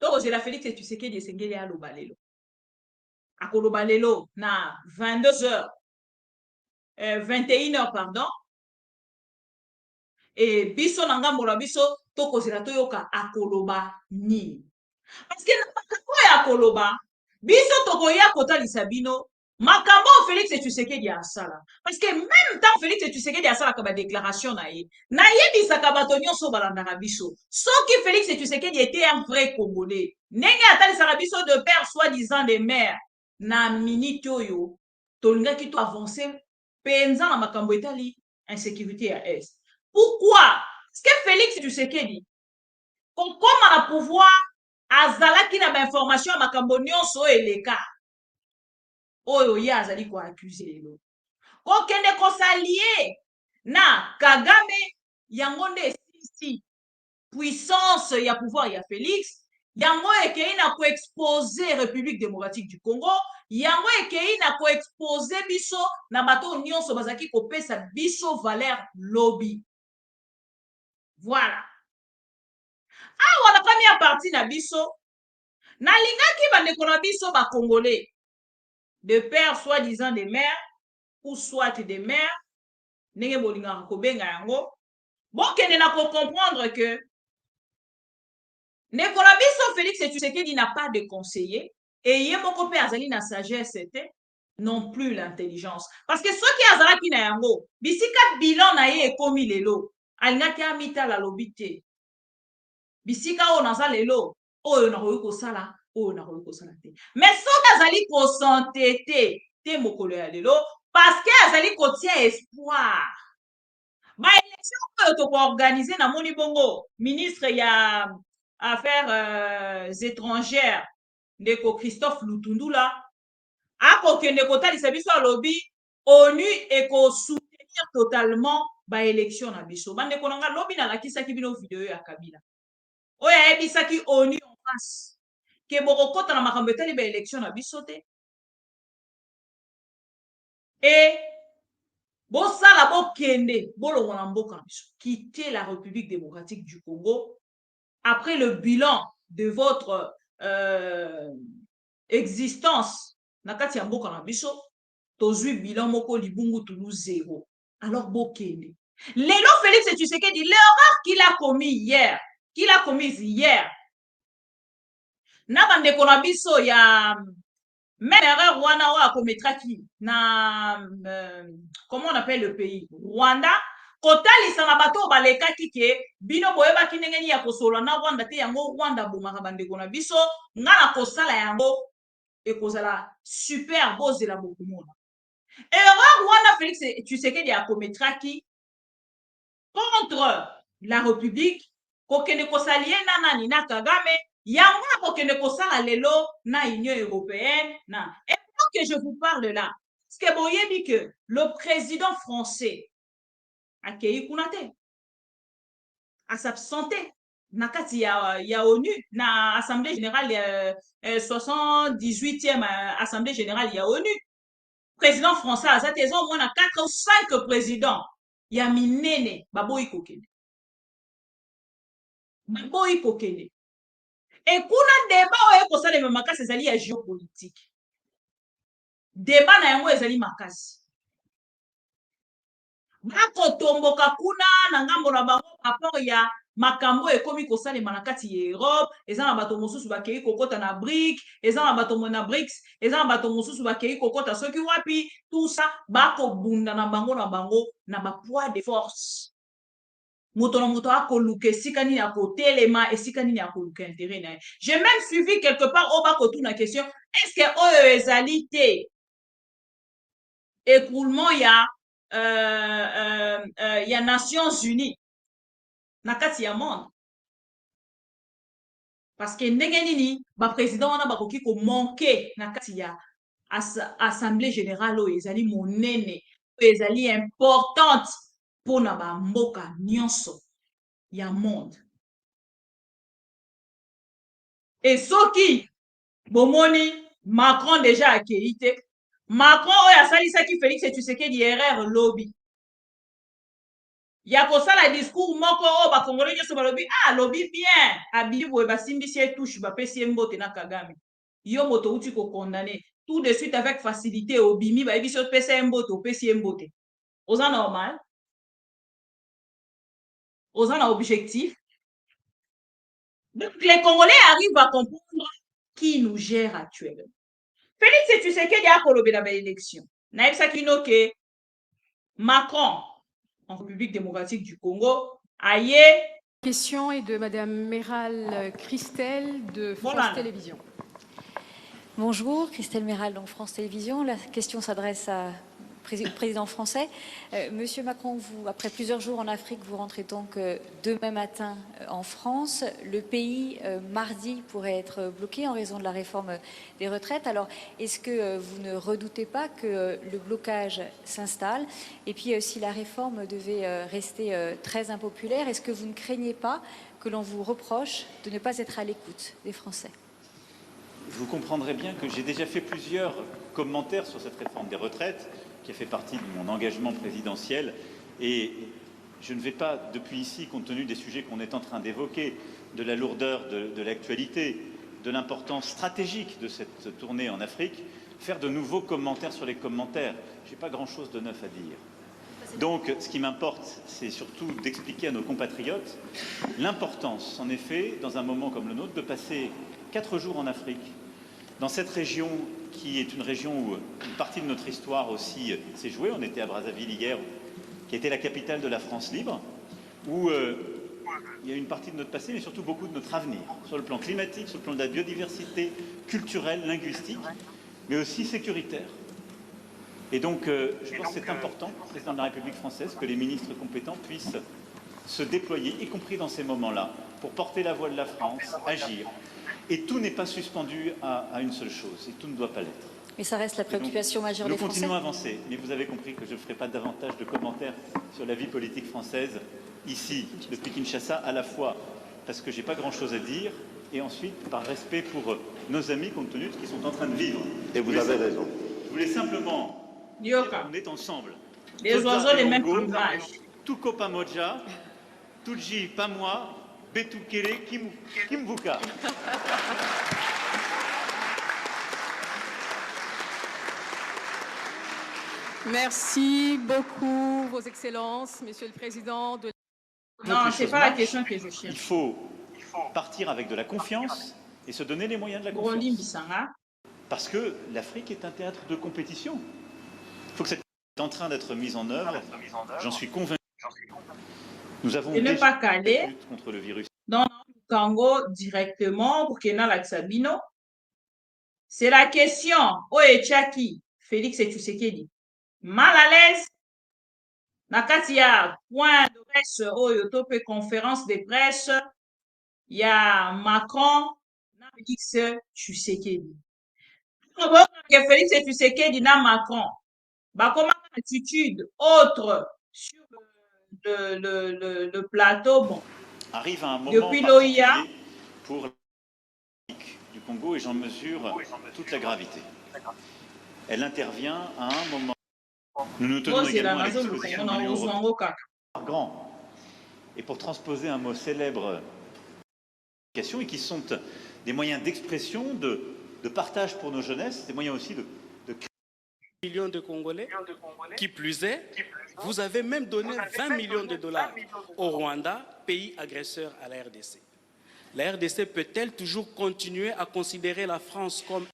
Donc c'est la Félix Tshisekedi esengeli aloba lelo. Akoloba lelo na 22h 21h pardon. Et biso na ngambo na biso tokozela toyoka akoloba ni. Parce que makambo ya akoloba biso tokoya kotalisa bino makambo Félix Tshisekedi asala. Parce que même temps Félix Tshisekedi asala ka ba déclaration na yebisaka bato nyonso balandaka biso. Soki Félix Tshisekedi était un vrai Congolais, ndenge atalisaka biso de père soi-disant des mères na minute oyo tolingaki to avancer penza na makambo etali insécurité à est. Pourquoi? Parce que Félix Tshisekedi comme à pouvoir azalaki na ba information ya makambo nyonso eleka oyo ya azali ko accuser lelo kokende kosalie na Kagame yango nde si puissance ya pouvoir ya Félix yango ekei na ko exposer République démocratique du Congo yango ekei na ko exposer biso na bato nyonso bazaki kopesa biso valeur lobby. Voilà. Ah, la première partie na biso na lingaki bandeko na biso ba Congolais de père soi-disant des mères ou soit des mères ndenge bolingaka kobenga yango bokende na ko comprendre que ndeko na biso Félix Tshisekedi n'a pas de conseiller et ye moko pe azali na sagesse était non plus l'intelligence parce que soki azalaki na yango bisika bilan na ye ekomi lelo alingaki amitala lobi te bisika oyo naza lelo oyo nakoki kosala oyo nakoki kosala te mais soki azali kosantete te mokolo ya lelo parce que azali kotia espoir baélection oyo tokoorganize na moni bongo ministre ya affaires étrangères ndeko Christophe Lutundula akokende kotalisa biso alobi ONU ekosoutenir totalement baélection na biso bandeko nanga lobi nalakisaki bino video ya Kabila oyo ayebisaki ONU en face ke bokokota na makambo etali baélection na biso te et bosala bokende bolongo na mboka na biso quitter la République démocratique du Congo après le bilan de votre existence na kati ya mboka na biso tozwi bilan moko libungu tulu 0. Alors bokende lelo Félix Tshisekedi l'erreur qu'il a commise hier na bandeko na biso ya même erreur wana oyo akometraki na comment on appelle le pays Rwanda kotalisa na bato oyo balekaki ke bino boyebaki ndenge nini ya kosola na Rwanda te yango Rwanda bomaka bandeko na biso nga na kosala yango ekozala super bozela bokomona erreur wana Félix Tshisekedi akometraki contre la République kokende kosalie na nani na Kagame yango na kokende kosala lelo na Union européenne na et pendant que je vous parle là parce que boyebi que le président français akei kuna te asabsente na kati ya ONU na assemblée générale 78e assemblée générale ya ONU président français aza te eza au moins na 4 ou 5 présidents ya minene baboyi kokende ekuna débat oyo ekosalema makasi ezali ya géopolitique débat na yango ezali makasi bakotomboka kuna na ngambo na bango rapport ya makambo ekomi kosalema na kati ya Europe eza na bato mosusu bakei kokota na BRIC eza na bato na BRICS eza na bato mosusu bakei kokota soki wapi tout ça bakobunda na bango na ba poids de force moto na moto akoluka esika nini akotelema esika nini akoluka intérêt na ye. J'ai même suivi quelque part au bakotuna question est-ce que oyo ezali te écroulement ya Nations Unies na kati ya monde parce que ndenge nini ba président wana bakoki ko manquer na kati ya assemblée générale oyo ezali monene oyo ezali importante pona ba mboka nyonso ya monde et soki bomoni Macron déjà akei te Macron oyo asalisaki Félix Tshisekedi erreur lobby ya kosala discours moko oyo bakongolais nyonso balobi lobi bien abili boye basimbisi etouche bapesi ye mbote na Kagame yo moto uti kokondane tout de suite avec facilité obimi bayebi so opesa ye mbote opesi ye mbote oza normal oza na objectif. Donc les Congolais arrivent à comprendre qui nous gère actuellement. Félix Tshisekedi a kolobé la belle élection. Naïbsaki no ke Macron en République démocratique du Congo aye. La question est de Madame Méral Christelle de France Télévisions. Bonjour, Christelle Méral, donc France Télévisions. La question s'adresse au président français. Monsieur Macron, vous, après plusieurs jours en Afrique, vous rentrez donc demain matin en France. Le pays, mardi, pourrait être bloqué en raison de la réforme des retraites. Alors, est-ce que vous ne redoutez pas que le blocage s'installe? Et puis, si la réforme devait rester très impopulaire, est-ce que vous ne craignez pas que l'on vous reproche de ne pas être à l'écoute des Français? Vous comprendrez bien que j'ai déjà fait plusieurs commentaires sur cette réforme des retraites, qui a fait partie de mon engagement présidentiel. Et je ne vais pas, depuis ici, compte tenu des sujets qu'on est en train d'évoquer, de la lourdeur de l'actualité, de l'importance stratégique de cette tournée en Afrique, faire de nouveaux commentaires sur les commentaires. Je n'ai pas grand-chose de neuf à dire. Donc, ce qui m'importe, c'est surtout d'expliquer à nos compatriotes l'importance, en effet, dans un moment comme le nôtre, de passer 4 jours en Afrique, dans cette région qui est une région où une partie de notre histoire aussi s'est jouée. On était à Brazzaville hier, qui était la capitale de la France libre, où il y a une partie de notre passé, mais surtout beaucoup de notre avenir, sur le plan climatique, sur le plan de la biodiversité, culturelle, linguistique, mais aussi sécuritaire. Et donc, je pense que c'est important, président de la République française, que les ministres compétents puissent se déployer, y compris dans ces moments-là, pour porter la voix de la France, agir. Et tout n'est pas suspendu à une seule chose, et tout ne doit pas l'être. Mais ça reste la préoccupation majeure des Français. Nous continuons à avancer, mais vous avez compris que je ne ferai pas davantage de commentaires sur la vie politique française ici, depuis Kinshasa, à la fois parce que je n'ai pas grand-chose à dire, et ensuite par respect pour nos amis, compte tenu de ce qu'ils sont en train de vivre. Et vous avez raison. Je voulais simplement dire qu'on est ensemble. Les oiseaux, les mêmes paysages. Tout Copa Moja, tout J, pas moi, Betukele Kimvuka. Merci beaucoup, Vos Excellences, Monsieur le Président. Non, ce n'est pas la question que je cherche. Il faut partir avec de la confiance et se donner les moyens de la confiance. Parce que l'Afrique est un théâtre de compétition. Il faut que cette est en train d'être mise en œuvre. J'en suis convaincu. Nous avons déjà pas calé contre le virus. Dans le Congo directement pour qu'il y ait la Sabino. C'est la question. Oechaki, Félix Tshisekedi. Mal à l'aise. Nakati ya point de presse, Oyotope conférence de presse. Il y a Macron, Félix Tshisekedi. Félix Tshisekedi na Macron. Comment attitude autre sur le plateau, bon. Arrive à un moment depuis l'OIA pour la du Congo et j'en mesure toute la gravité. Elle intervient à un moment. Nous nous tenons également à l'exposition de l'Union européenne grand. Et pour transposer un mot célèbre et qui sont des moyens d'expression, de partage pour nos jeunesses, des moyens aussi de millions de Congolais. Qui plus est, vous avez même donné 20 millions de dollars au Rwanda, pays agresseur à la RDC. La RDC peut-elle toujours continuer à considérer la France comme...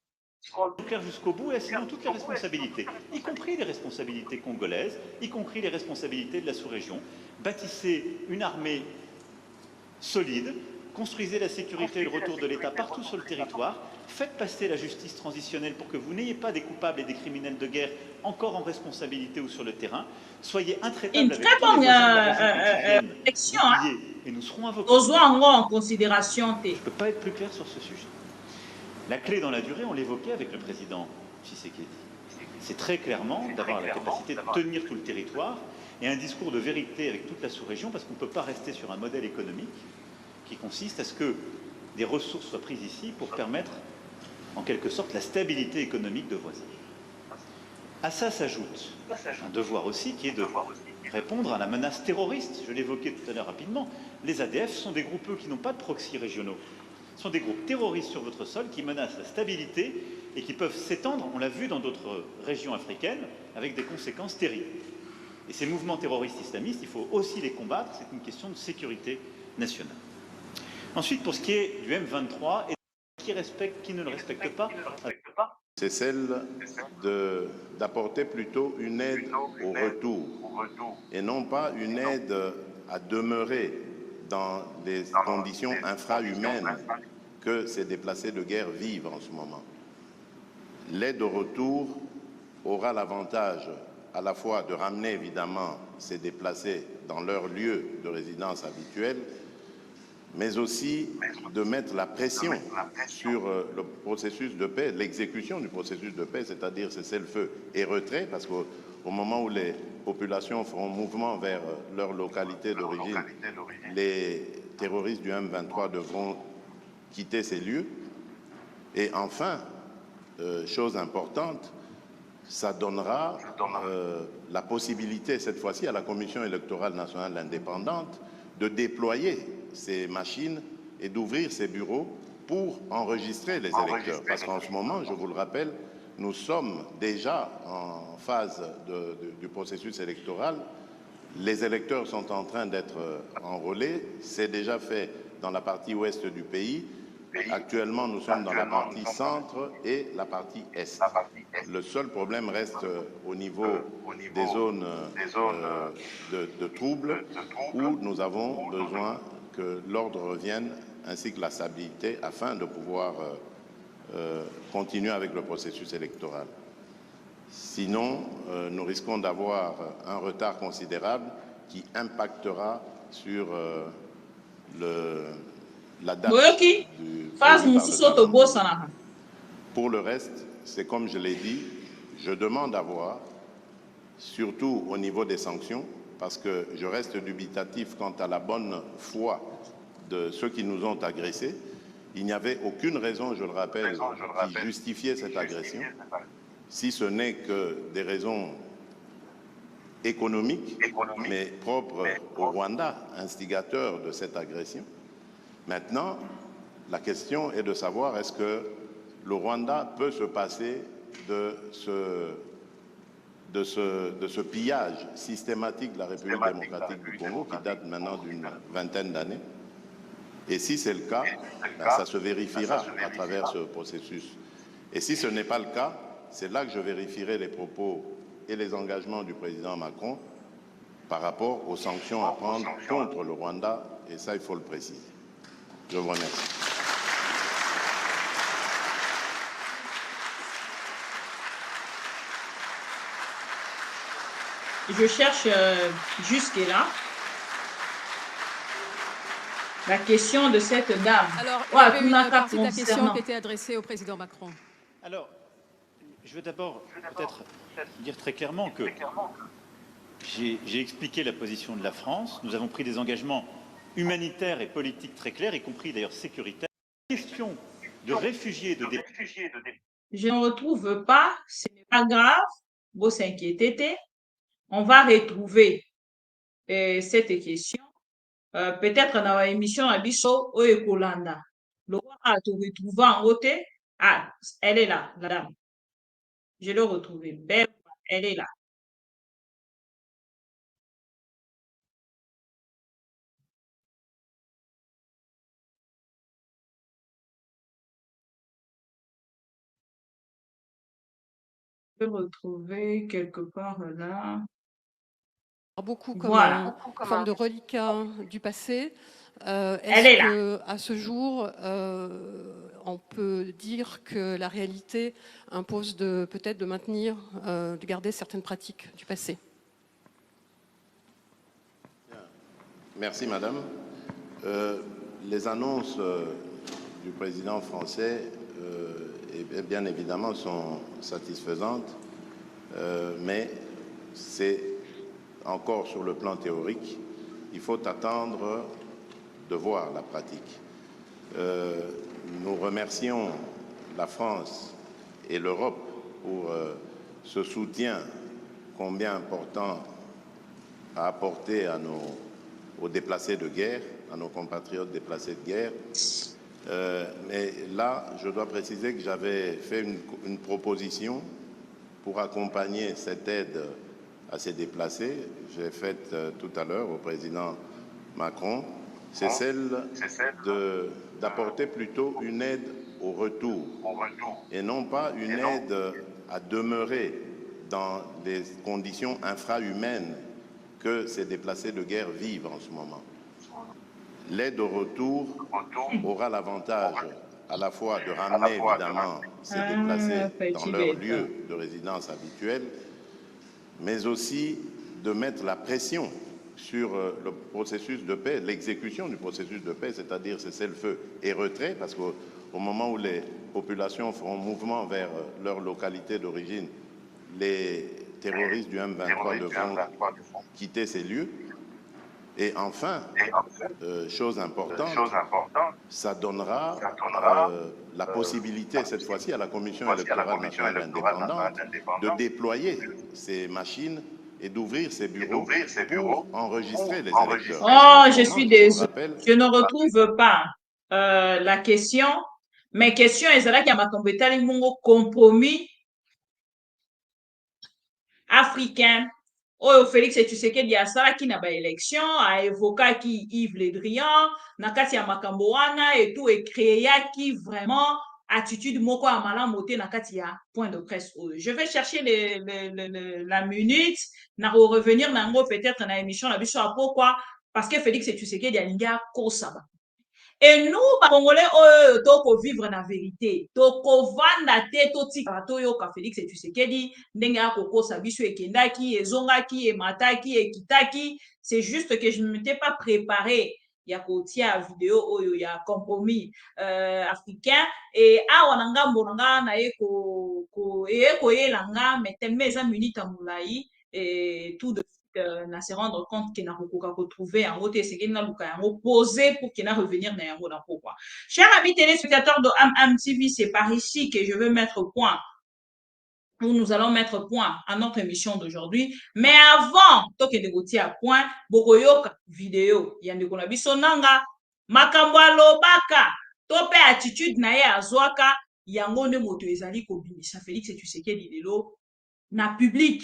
clair jusqu'au bout et assumant toutes les responsabilités, y compris les responsabilités congolaises, y compris les responsabilités de la sous-région. Bâtissez une armée solide, construisez la sécurité et le retour de l'État partout sur le territoire, faites passer la justice transitionnelle pour que vous n'ayez pas des coupables et des criminels de guerre encore en responsabilité ou sur le terrain. Soyez intraitables avec tous les élection, et nous serons invoqués. En considération. Je ne peux pas être plus clair sur ce sujet. La clé dans la durée, on l'évoquait avec le président Tshisekedi. C'est très clairement d'avoir la capacité de tenir tout le territoire et un discours de vérité avec toute la sous-région, parce qu'on ne peut pas rester sur un modèle économique qui consiste à ce que des ressources soient prises ici pour permettre, en quelque sorte, la stabilité économique de voisins. À ça s'ajoute un devoir aussi qui est de répondre à la menace terroriste. Je l'évoquais tout à l'heure rapidement. Les ADF sont des groupes qui n'ont pas de proxy régionaux. Ce sont des groupes terroristes sur votre sol qui menacent la stabilité et qui peuvent s'étendre, on l'a vu dans d'autres régions africaines, avec des conséquences terribles. Et ces mouvements terroristes islamistes, il faut aussi les combattre, c'est une question de sécurité nationale. Ensuite, pour ce qui est du M23, qui respecte, qui ne le respecte pas, c'est celle d'apporter plutôt une aide au retour et non pas une aide à demeurer dans les conditions infrahumaines que ces déplacés de guerre vivent en ce moment. L'aide au retour aura l'avantage à la fois de ramener évidemment ces déplacés dans leur lieu de résidence habituel, mais aussi de mettre la pression sur le processus de paix, l'exécution du processus de paix, c'est-à-dire cessez-le-feu et retrait, parce qu'au moment où les populations feront mouvement vers leur localité d'origine, les terroristes du M23 devront quitter ces lieux. Et enfin, chose importante, ça donnera la possibilité, cette fois-ci, à la Commission électorale nationale indépendante de déployer ces machines et d'ouvrir ces bureaux pour enregistrer les électeurs. Parce qu'en ce moment, je vous le rappelle, nous sommes déjà en phase du processus électoral. Les électeurs sont en train d'être enrôlés. C'est déjà fait dans la partie ouest du pays. Actuellement, nous sommes dans la partie centre et la partie est. Le seul problème reste au niveau des zones de troubles où nous avons besoin que l'ordre revienne ainsi que la stabilité afin de pouvoir continuer avec le processus électoral. Sinon, nous risquons d'avoir un retard considérable qui impactera sur la date du Pour le reste, c'est comme je l'ai dit, je demande à voir, surtout au niveau des sanctions, parce que je reste dubitatif quant à la bonne foi de ceux qui nous ont agressés. Il n'y avait aucune raison, je le rappelle, qui justifiait cette agression, si ce n'est que des raisons économiques, mais propres au Rwanda, instigateur de cette agression. Maintenant, la question est de savoir est-ce que le Rwanda peut se passer de ce pillage systématique de la République démocratique du Congo qui date maintenant d'une vingtaine d'années. Et si c'est le cas, ben, ça se vérifiera à travers ce processus. Et si ce n'est pas le cas, c'est là que je vérifierai les propos et les engagements du président Macron par rapport aux sanctions à prendre contre le Rwanda, et ça, il faut le préciser. Je vous remercie. Je cherche jusque-là la question de cette dame. Alors, il y avait une partie de la question qui était adressée au président Macron. Alors, je veux d'abord peut-être dire très clairement que j'ai expliqué la position de la France. Nous avons pris des engagements humanitaires et politiques très clairs, y compris d'ailleurs sécuritaires. La question de réfugiés, de Je ne retrouve pas, ce n'est pas grave, vous s'inquiétez, on va retrouver cette question. Peut-être dans l'émission à Bisso ou Ekolanda. Le roi a tout retrouvé en haute. Ah, elle est là, la dame. Je l'ai retrouvée. Belle, elle est là. Je peux retrouver quelque part là. Beaucoup comme Voilà. une forme de reliquat du passé. Elle est Est-ce qu'à ce jour, on peut dire que la réalité impose peut-être de maintenir, de garder certaines pratiques du passé? Merci, madame. Les annonces du président français, bien évidemment, sont satisfaisantes, mais c'est encore sur le plan théorique. Il faut attendre de voir la pratique. Nous remercions la France et l'Europe pour ce soutien combien important à apporter aux déplacés de guerre, à nos compatriotes déplacés de guerre. Mais là, je dois préciser que j'avais fait une proposition pour accompagner cette aide à ces déplacés. J'ai faite tout à l'heure au président Macron. C'est celle d'apporter plutôt une aide au retour et non pas une aide à demeurer dans les conditions infrahumaines que ces déplacés de guerre vivent en ce moment. L'aide au retour aura l'avantage à la fois de ramener évidemment ces déplacés dans leur lieu de résidence habituel, mais aussi de mettre la pression sur le processus de paix, l'exécution du processus de paix, c'est-à-dire cessez-le-feu et retrait, parce qu'au moment où les populations feront mouvement vers leur localité d'origine, les terroristes du M23 devront quitter ces lieux. Et enfin, chose importante, ça donnera la possibilité, cette fois-ci, à la Commission électorale nationale indépendante de déployer ces machines et d'ouvrir ces bureaux pour enregistrer les électeurs. Oh, je suis désolée. Je ne retrouve pas la question. Mes questions, elles sont là qui a un compromis africain. Oh, Félix Tshisekedi asalaki na ba élection a évoqué Yves Le Drian na kati ya makambo wana et tout et créaki vraiment attitude moko ya malamu te na kati ya point de presse. Je vais chercher la minute na revenir nango peut-être na émission na biso pourquoi parce que Félix Tshisekedi alingi akosaba. Et nous, Congolais, toko vivre na vérité. Toko vanda te totika toyoka Félix Tshisekedi ndenge akokosa biso ekendaki, ezongaki, emataki, ekitaki. C'est juste que je ne m'étais pas préparé. Il y a kotia vidéo il y a compromis africain et awa nanga mbonanga na eko yelanga mais tellement eza minute amulai et tout de na se rendre compte qu'il n'a pas retrouvé en route et c'est qu'il n'a pas posé pour qu'il n'a revenir dans un route. Pourquoi? Chers amis téléspectateurs de AmTV, c'est par ici que je veux mettre point, où nous allons mettre point à notre émission d'aujourd'hui. Mais avant, tant que négocier à point, Bokoyoka vidéo, il y a des sonanga makambo alobaka to pe attitude na ye azwaka yango nde moto ezali kobimisa Félix Tshisekedi lelo na public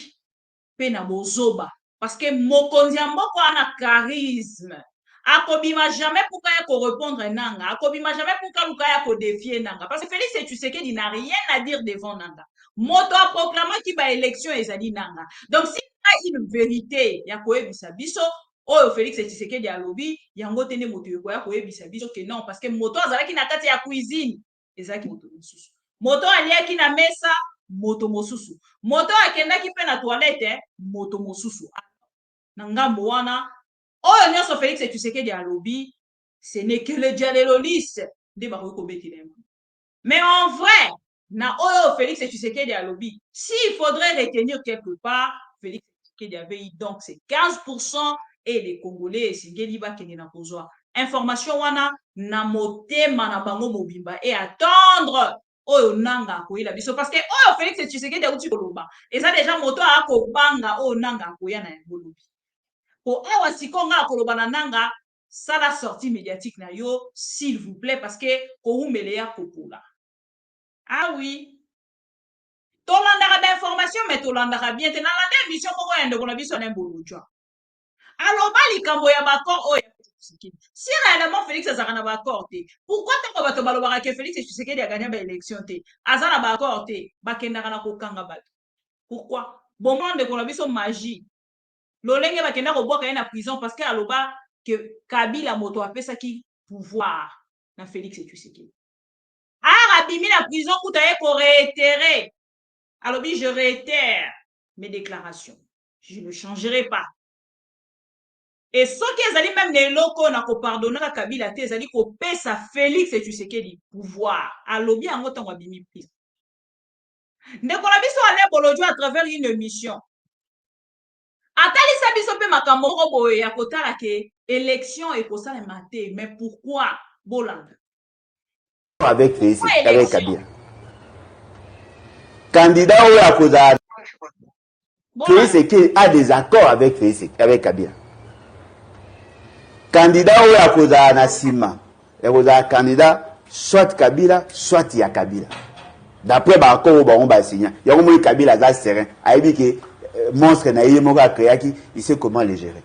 pe na bozoba parce que mokonzi ya mboka ana charisme akobima jamais pour ya ko répondre nanga akobima jamais pour luka ya ko défier nanga parce que Félix Tshisekedi n'a rien à dire devant nanga moto a proclamé ki ba élection ezali nanga donc si il y a une vérité ya koyebisa biso oyo Félix Tshisekedi alobi yango tene moto yokoya koyebisa biso ke non parce que moto azalaki na kati ya cuisine ezalaki moto mosusu moto aliaki na mesa moto mosusu moto akendaki pe na toilette moto mosusu na ngambo wana oyo nyonso Félix Tshisekedi alobi ce n'est que le dialéloliste nde bakoki kobetela mais en vrai na oyo Félix Tshisekedi alobi s'il faudrait retenir quelque part Félix Tshisekedi avait eu donc c'est 15% et les Congolais esengeli bakende na kozwa information wana na motema na bango mobimba et attendre oyo nanga akoyela biso parce que oyo Félix Tshisekedi auti koloba eza déjà moto akobanga oyo nanga akoya na yango lobi po awa sikonga akoloba na nanga sala sortie médiatique na yo s'il vous plaît parce que koumele ya kopola ah oui tolandaka d'information mais tolandaka bien te nalanda émission moko ya ndeko na biso na mbolojwa aloba likambo ya bakor oyo si réellement Félix azalaka na bakor te pourquoi ntango bato balobaka ke Félix Tshisekedi aganya baélection te aza na bakor te bakendaka na kokanga bato pourquoi bomona ndeko na biso magie lolenge bakenda kobwaka ye na prison parce que aloba ke Kabila moto apesaki pouvoir na Félix Tshisekedi abimi na prison kuta ye ko réitérer alobi je réitère mes déclarations je ne changerai pas et ce qui ezali même neloko na kopardonnaka Kabila te ezali kopesa Félix Tshisekedi pouvoir alobi yango ntango abimi prison ndeko na biso ale bolojwa à travers une émission atalisa biso pe makambo moko boye ya kotala ke élection ekosalema te mais pourquoi bolanda avec Félix avec Kabila candidat oyo akozala Félix a des accords avec Félix avec Kabila candidat oyo akozala na nsima ekozala candidat soit Kabila soit ya Kabila d'après baaccord oyo bango basinya yango moi Kabila aza serein ayebi ke monstre na ye moko akreaki il sait comment le gérer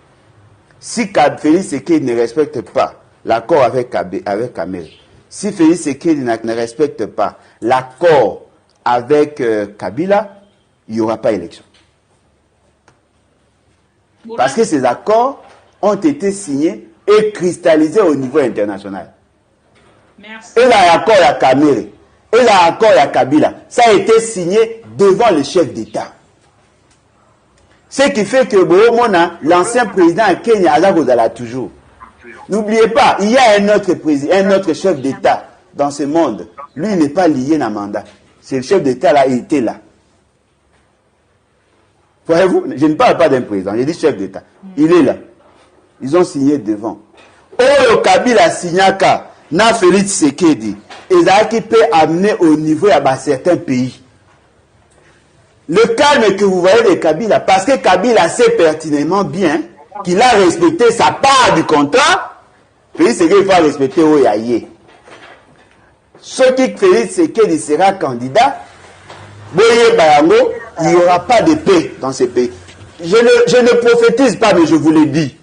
si Félix Tshisekedi ne respecte pas l'accord avec Kamel si Félix Tshisekedi ne respecte pas l'accord avec Kabila il n'y aura pas élection parce que ces accords ont été signés et cristallisés au niveau international. Merci. Et l'accord à Kamere, et l'accord à Kabila, ça a été signé devant le chef d'État. Ce qui fait que l'ancien président Kenya Azagozala toujours. N'oubliez pas, il y a un autre président, un autre chef d'État dans ce monde. Lui n'est pas lié à un mandat. C'est le chef d'État là, il était là. Voyez-vous, je ne parle pas d'un président, je dis chef d'État. Il est là. Ils ont signé devant. Oyo Kabila signaka na Félix Tshisekedi, ezalaki peut amener au niveau à certains pays. Le calme que vous voyez de Kabila, parce que Kabila sait pertinemment bien qu'il a respecté sa part du contrat, Félix Tshisekedi il faut respecter Oyaye. Ce qui Félix Tshisekedi sera candidat, il n'y aura pas de paix dans ce pays. Je ne prophétise pas, mais je vous le dis.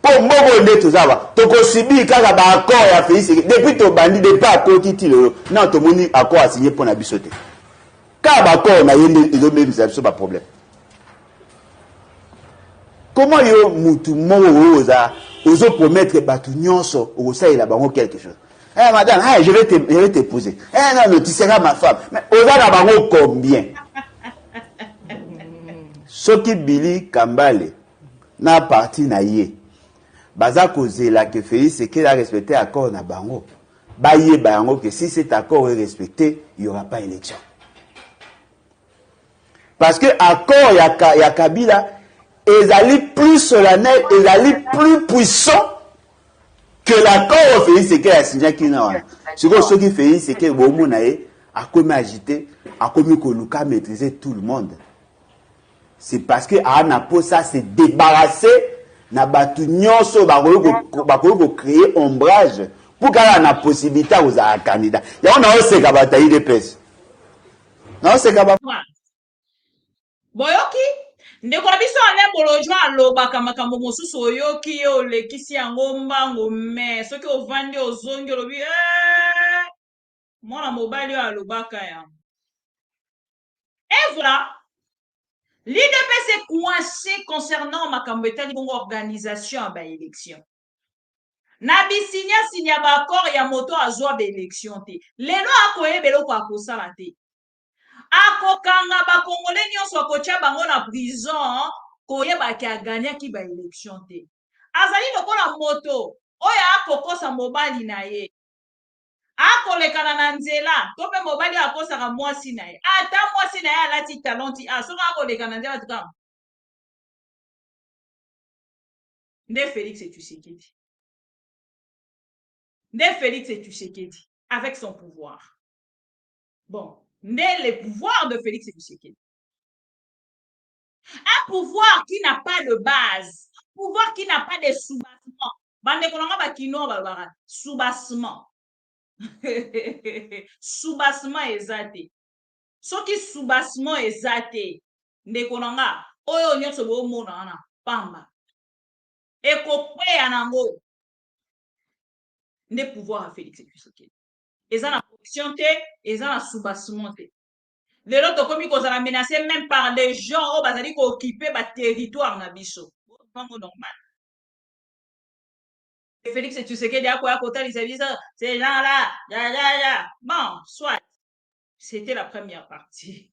Pour moi, depuis ton bandit, depuis accord qui non, ton moni accord a signé pour la bisoter. Car accord, on a eu pas problème. Comment yo mutu mo oza ozo promettre batu nyonso osa il a bango quelque chose. Eh madame, je vais t'épouser. Eh non, tu seras ma femme. Mais oza na bango combien? Soki Billy Kambale na parti na ye. Baza kozela que Félix Tshisekedi a respecté l'accord na bango. Baye bango que si cet accord est respecté, il n'y aura pas élection. Parce que l'accord ya Kabila ezali plus solennel, ezali plus puissant que l'accord Félix Tshisekedi a signé qui n'a. C'est comme ce qui Félix Tshisekedi bomo na ye a comme agité, a comme koluka maîtriser tout le monde. C'est parce que Anapo ça s'est débarrassé na batu nyonso bakoki créer ombrage pour kala na possibilité kozala candidat yango naoseka bato ya UDPS naoseka boyoki ndeko na biso ale bolojwa alobaka makambo mosusu oyoki ye olekisi yango mbango me soki ovandi ozongi olobi mwana mobali oyo alobaka yango. Et voilà, l'IDPS est coincé concernant makambo etali bongo organisation ya baélection. Na bisinya bakor ya moto azwa baélection te. Lelo akoyeba eloko akosala te. Akokanga bakongole nyonso akotia bango na prison koyebaki aganyaki baélection te. Azali lokola moto oyo akokosa mobali na ye. Akolekana na nzela to mpe mobali akosaka mwasi na ye ata mwasi na ye alati talenti soki akolekana na nzela tuka nde Félix Tshisekedi avec son pouvoir. Bon, nde le pouvoir de Félix Tshisekedi, un pouvoir qui n'a pas de base, un pouvoir qui n'a pas de soubassement. Bandeko nanga bakino balobaka soubassement. Soubassement ezate. Soki soubassement ezate. Ndeko nanga oyo nyonso bomona na pamba. Ekopea nango. Nde pouvoir à Félix Tshisekedi. Eza na position te, eza na soubassement te. Lelo tokomi kozala menacé même par des gens au bazali ko occuper ba territoire na biso. Bango normal. Félix Tshisekedi a quoi à côté ces gens-là, bon, soit. C'était la première partie.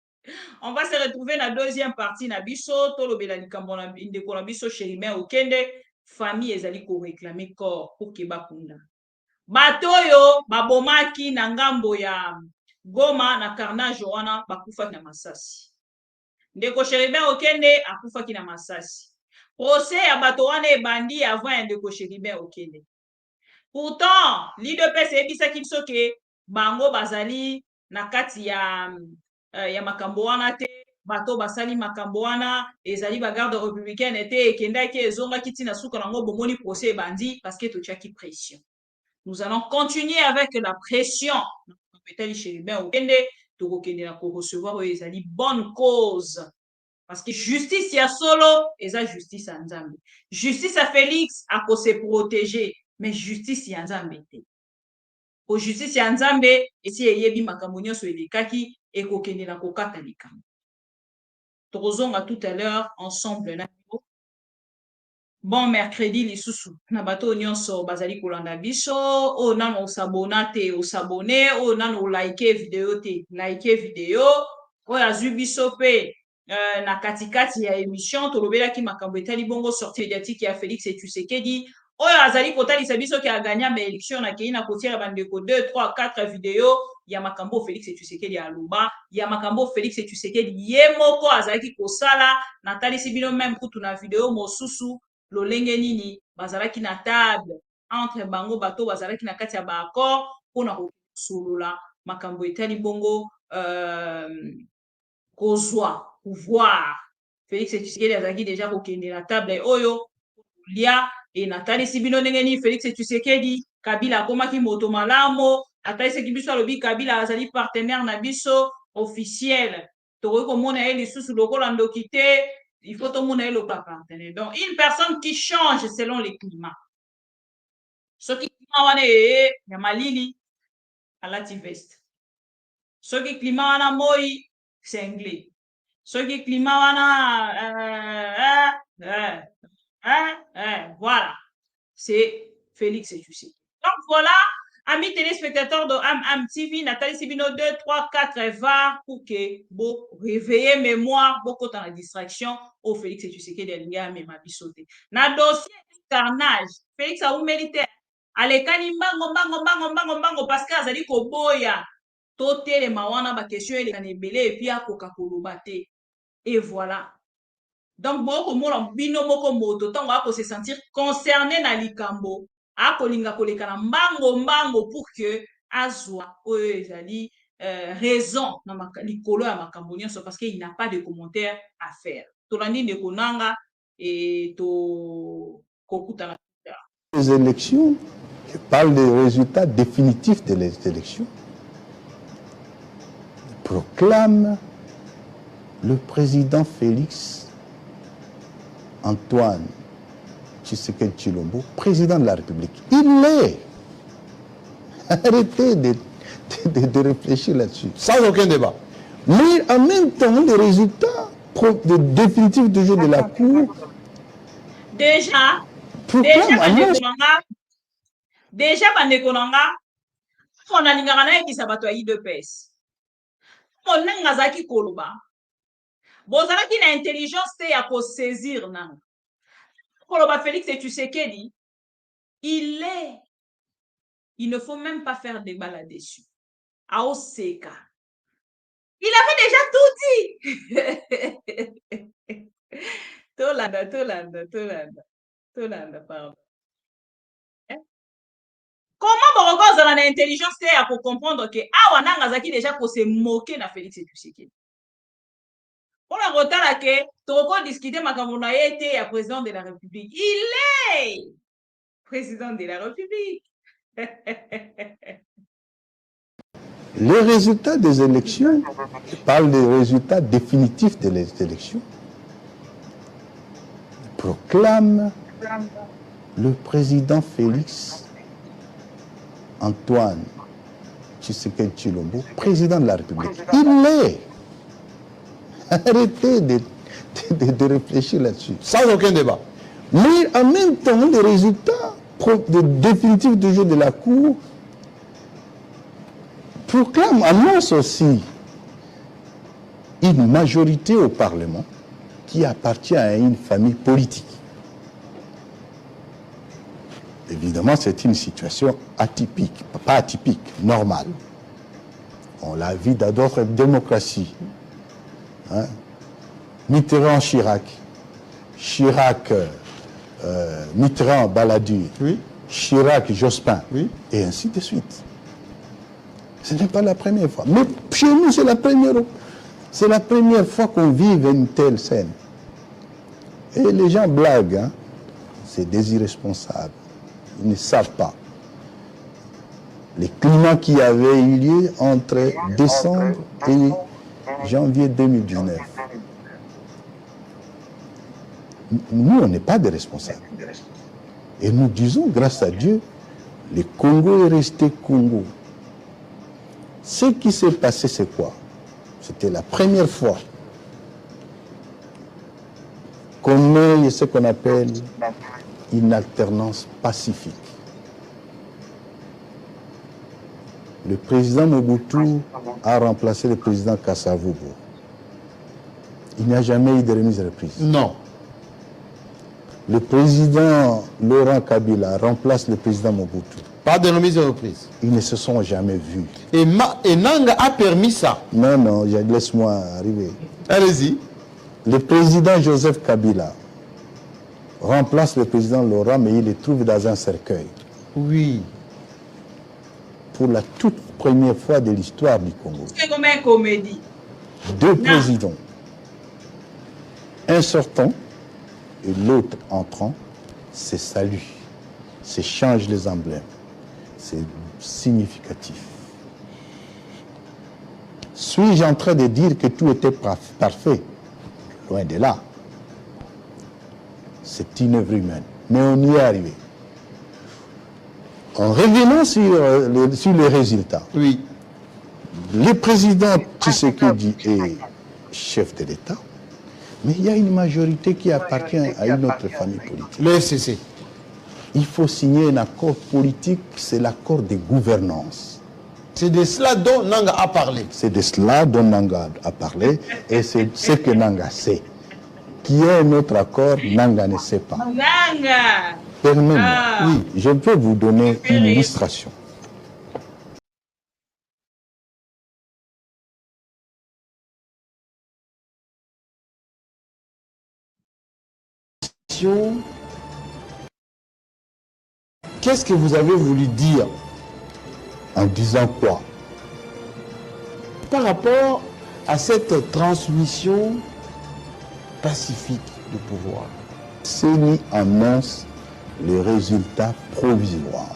On va se retrouver dans la deuxième partie. Nabiso, Tolobela Likambona, Indeko Nabiso, Chéribin, Okende, famille ezali ko réclamer corps pour Keba Kunda. Batoyo, babomaki na ngambo ya Goma na carnage wana bakufa na Masasi. Ndeko Chéribin Okende akufa na Masasi. Procès ya bato wana ebandi avant Ndeko Chéribin Okende. Pourtant, l'IDPS ebisaki biso ke bango bazali na kati ya makambo wana te, bato basali makambo wana ezali bagarde républicaine te ekendaki ezongaki tina suka nango bomoni procès ebandi parce que totiaki pression. Nous allons continuer avec la pression. Petali Chéribin Okende tokokende na ko recevoir ezali bonne cause. Parce que justice ya solo eza justice ya Nzambe. Justice à Félix ako se protéger, mais justice ya Nzambe te. Pour justice ya Nzambe esi eyebi makambo nyonso elekaki ekokende na kokata likambo. Tozonga tout à l'heure ensemble na bon mercredi lisusu na bato nyonso bazali kolanda biso o nano osabonate osabone o nano like video te like video o azwi biso pe na katikati ya émission tolobelaki makambo etali bongo sortie médiatique ya Félix Tshisekedi oyo azali kotalisa biso ki aganya ba élection na kei na kotiela bandeko 2 3 4 video ya makambo Félix Tshisekedi aloba ya makambo Félix Tshisekedi ye moko azalaki kosala na talisi bino même kutu na video mosusu lolenge nini bazalaki na table entre bango bato bazalaki na kati ya ba accord pona kosolula makambo etali bongo kozwa pouvoir. Félix Tshisekedi azalaki déjà kokende na table oyo lia et natalisi bino ndenge nini Félix Tshisekedi Kabila akomaki moto malamo atalisaki biso alobi Kabila azali partenaire na biso officiel tokoki komona ye lisusu lokola ndoki te. Il faut tout le monde ait le partenaire. Donc, une personne qui change selon les climats. Ce qui climat wane ya malili alati veste. Ce qui climat wana moi c'est anglais. Ce qui climat wana voilà. C'est Félix Tshisekedi. Donc voilà, amis téléspectateurs de Am TV, Nathalie Sibino 2, 3, 4 va pour que vous réveillez mémoire, beaucoup dans la distraction au Félix Tshisekedi alinga mema bisote. Na dossier carnage, Félix a mérité. Alekani mbango parce que azali ko boya. Tote le mawana ba question ele kanebele et puis akoka koloba te. Et voilà. Donc beaucoup mona bino moko moto tango ako se sentir concerné na likambo. Akolinga kolekana mbango pour que azwa oyo ezali raison na likolo ya makambo nyonso parce qu'il n'a pas de commentaire à faire. Tolandi de konanga et to kokutana. Les élections, je parle des résultats définitifs des élections, proclame le président Félix Antoine Tshisekedi Tshilombo président de la République. Il l'est. Arrêtez de réfléchir là-dessus, sans aucun débat. Mais en même temps, les résultats définitifs du jeu de la Cour Déjà, bandeko nanga, on a lingana na kisa bato ya IDPS. On a ngazaki koloba. Bozalaki na intelligence te ya ko saisir nanga. Koloba Félix Tshisekedi, il ne faut même pas faire débat là-dessus. Aoseka. Il avait déjà tout dit. Tolanda, pardon. Comment Boroko a l'intelligence pour comprendre que Awana Ngazaki déjà pour se moquer na Félix Tshisekedi. On a retard que Toko discuter Makamuna était à président de la République. Il est président de la République. Les résultats des élections, je parle des résultats définitifs des élections, proclame le président Félix Antoine Tshisekedi Tshilombo président de la République. Il l'est. Arrêtez de réfléchir là-dessus, sans aucun débat. Mais en même temps, les résultats définitifs du jeu de la Cour proclament, annonce aussi une majorité au Parlement qui appartient à une famille politique. Évidemment, c'est une situation atypique, pas atypique, normale. On l'a vu dans d'autres démocraties. Hein? Mitterrand, Chirac, Mitterrand, Balladur, oui. Chirac, Jospin, oui. Et ainsi de suite. Ce n'est pas la première fois. Mais chez nous, c'est la première fois qu'on vive une telle scène. Et les gens blaguent, hein? C'est des irresponsables. Ils ne savent pas. Les climats qui avaient eu lieu entre décembre et janvier 2019. Nous, on n'est pas des responsables. Et nous disons, grâce à Dieu, le Congo est resté Congo. Ce qui s'est passé, c'est quoi? C'était la première fois qu'on ait ce qu'on appelle une alternance pacifique. Le président Mobutu a remplacé le président Kasavubu. Il n'y a jamais eu de remise à reprise. Non. Le président Laurent Kabila remplace le président Mobutu. Pas de remise à reprise. Ils ne se sont jamais vus. Et Nanga a permis ça. Non, non, laisse-moi arriver. Allez-y. Le président Joseph Kabila remplace le président Laurent, mais il le trouve dans un cercueil. Oui. Pour la toute première fois de l'histoire du Congo. C'est comme une comédie. Deux présidents. Un sortant et l'autre entrant, c'est salut. C'est change les emblèmes. C'est significatif. Suis-je en train de dire que tout était parfait? Loin de là. C'est une œuvre humaine. Mais on y est arrivé. En revenant sur les résultats, oui. Le président Tshisekedi est chef de l'État, mais il y a une majorité qui appartient à une autre famille politique. Le FCC. Il faut signer un accord politique, c'est l'accord de gouvernance. C'est de cela dont Nanga a parlé. C'est de cela dont Nanga a parlé, et c'est ce que Nanga sait. Qu'il y ait un autre accord, Nanga ne sait pas. Nanga! Permettez-moi, oui, je peux vous donner une illustration. Qu'est-ce que vous avez voulu dire en disant quoi? Par rapport à cette transmission pacifique du pouvoir. CENI annonce les résultats provisoires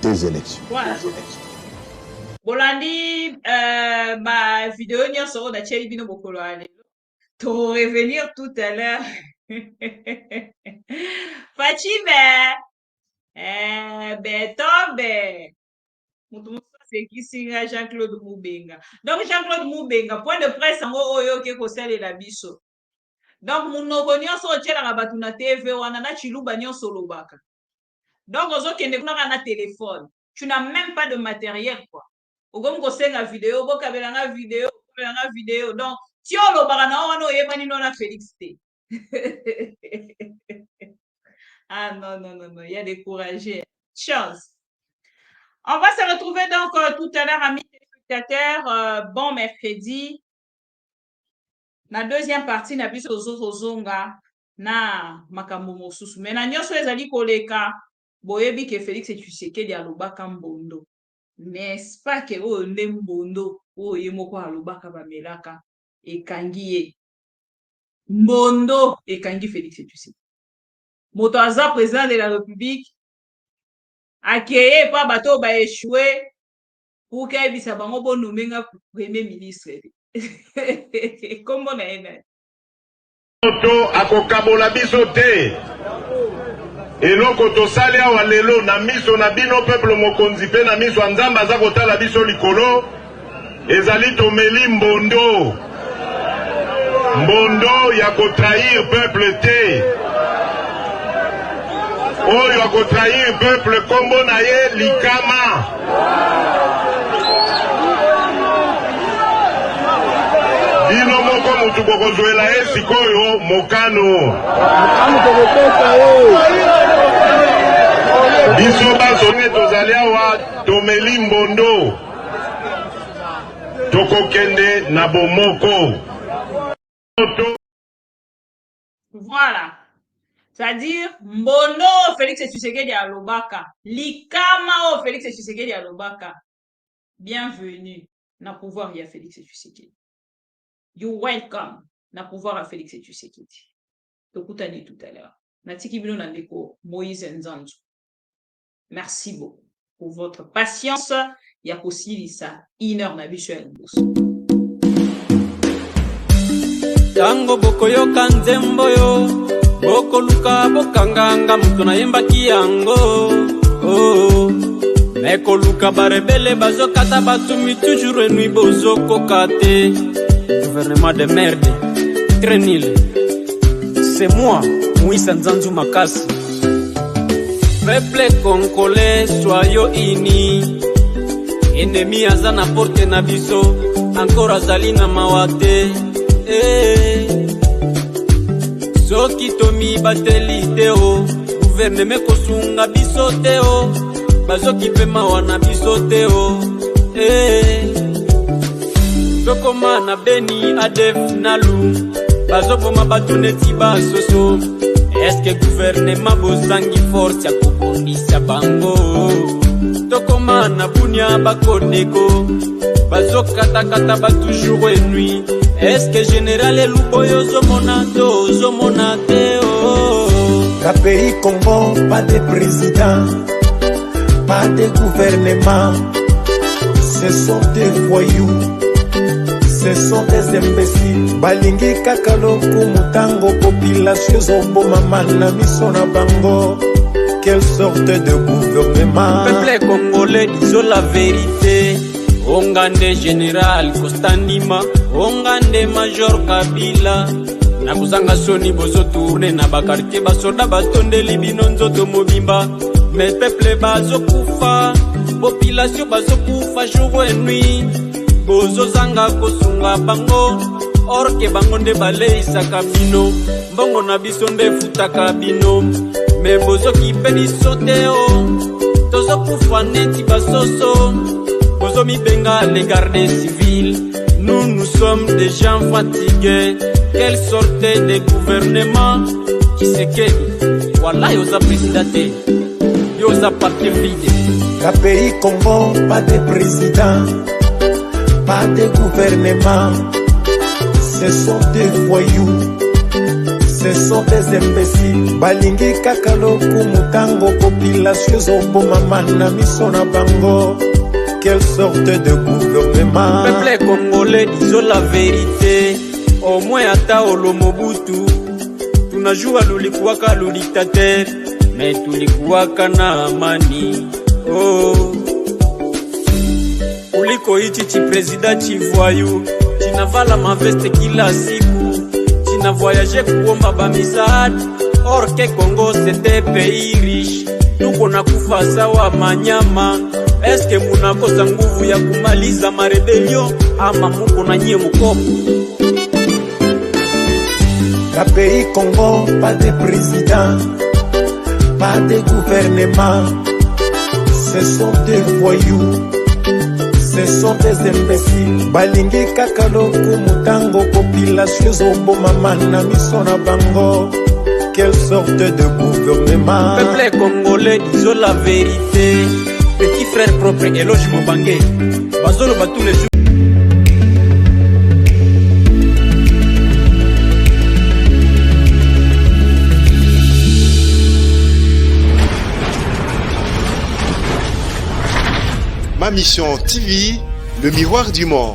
des élections. Voilà. Bolandi, ma vidéo n'y a sur la chaîne Bino Bokoloane. Tu revenir tout à l'heure. Fatime, Betombe. C'est qui signe Jean-Claude Moubenga. Donc Jean-Claude Moubenga, point de presse en oyo ke kosele la biso. Donc mon ogonyo so tchela na batuna TV wana na chiluba nyonso lobaka. Donc ozo kende kuna na téléphone. Tu n'as même pas de matériel quoi. Ogom kosenga vidéo, bokabelanga vidéo, bokabelanga vidéo. Donc tio lobaka na wana oyebani na Félix T. Ah non, il y a découragé. Chance. On va se retrouver donc tout à l'heure, amis téléspectateurs. Bon mercredi. La deuxième partie, na biso zonga na makambo mosusu. Mais na nyonso ezali koleka, boyebi ke Félix Tshisekedi alobaka mbondo. N'est-ce pas que o nde mbondo o yemoko alobaka bamelaka ekangi ye. Mbondo ekangi Félix Tshisekedi. Moto aza président de la République akeye pa bato ba échoué pour que bisa bango bo nomenga premier ministre. Comment na ena moto akokabola biso te eloko tosali awa lelo na miso na bino peuple mokonzi pe na miso ya Nzambe aza kotala biso likolo ezali tomeli mbondo ya kotrahir peuple te oyo akotrahir peuple kombo na ye likama. Bino moko mutu kokozwela ye sikoyo mokano. Biso basone tozali awa tomeli mbondo tokokende na bomoko. Voilà. C'est-à-dire, mbono Félix Tshisekedi alobaka. Likama o Félix Tshisekedi alobaka. Bienvenue na pouvoir ya Félix Tshisekedi. You welcome na pouvoir à Félix Tshisekedi. Tokutani tout à l'heure. Natiki bino na ndeko Moïse Nzanzu. Merci beaucoup pour votre patience. Ya kosilisa 1 heure na biso ya liboso. Tango bokoyoka nzembo yo boko luka bokanganga mutu na yembaki yango meko luka barebele bazokata batumi toujours nuit bozokoka te. Gouvernement de merde très nul. C'est moi Moïse Nzanzu Makasi. Peuple congolais soyons unis. Ennemi aza na porte na biso encore azali na mawate. Soki tomi bateli teo gouvernement kosunga biso teo bazoki pe mawana biso teo tokoma na Beni Adef Nalu bazoboma bato neti basoso. Est-ce que gouvernement bozangi force ya kobundisa bango? Tokoma na Bunia bakodeko bazokatakata ba toujours et nuit. Est-ce que général Eluboyo zomona teo? La pays Congo, pas de président, pas de gouvernement. Ce sont des voyous, ce sont des imbéciles. Balingi kakalo kumutango population zombo mama na miso na bango. Quelle sorte de gouvernement? Peuple congolais, disons la vérité. Ongande général Kostandima, ongande major Kabila. Na kuzanga soni bozo tourne na bakartie basoda batonde libino nzoto mobimba. Mais peuple bazo kufa, population bazo kufa jour et nuit. Bozo zanga kosunga bango, orke bango nde bale isaka bino. Mbongo na biso nde futaka bino. Mais bozo kipeni soteo, tozo kufa neti basoso. Bozo mi benga les gardes civils. Nous sommes des gens fatigués. Quelle sorte de gouvernement qui se quête? Voilà, yosa présidente, yosa parti vide. La pays Congo, pas de président, pas de gouvernement. Ce sont des voyous, ce ce sont des imbéciles. Balingi kakalo kumutango population zoboma mana miso na bango. Quelle sorte de gouvernement? Peuple congolais, disons la vérité. Au moins ata olo Mobutu. Tunajua lulikuwaka dictateur, mais tulikuwaka na amani. Oh. Kuliko hichi chi president chivoyu, chinavala maveste kila siku, china voyage kuomba ba misaada. Or que Congo c'était pays riche, tuko na kufa sawa manyama. Eske munakosa nguvu ya kumaliza marebelio ama muko na nyie mkopo? La pays Congo, pas de président, pas de gouvernement. Ce sont des voyous, ce sont des imbéciles. Balingi kakalo kumutango population zoboma mana miso na bango. Quelle sorte de gouvernement? Peuple congolais, disons la vérité. Petit frère propre, éloge Mobangé. Bazolo bat tous les jours. Ma mission TV, le miroir du monde.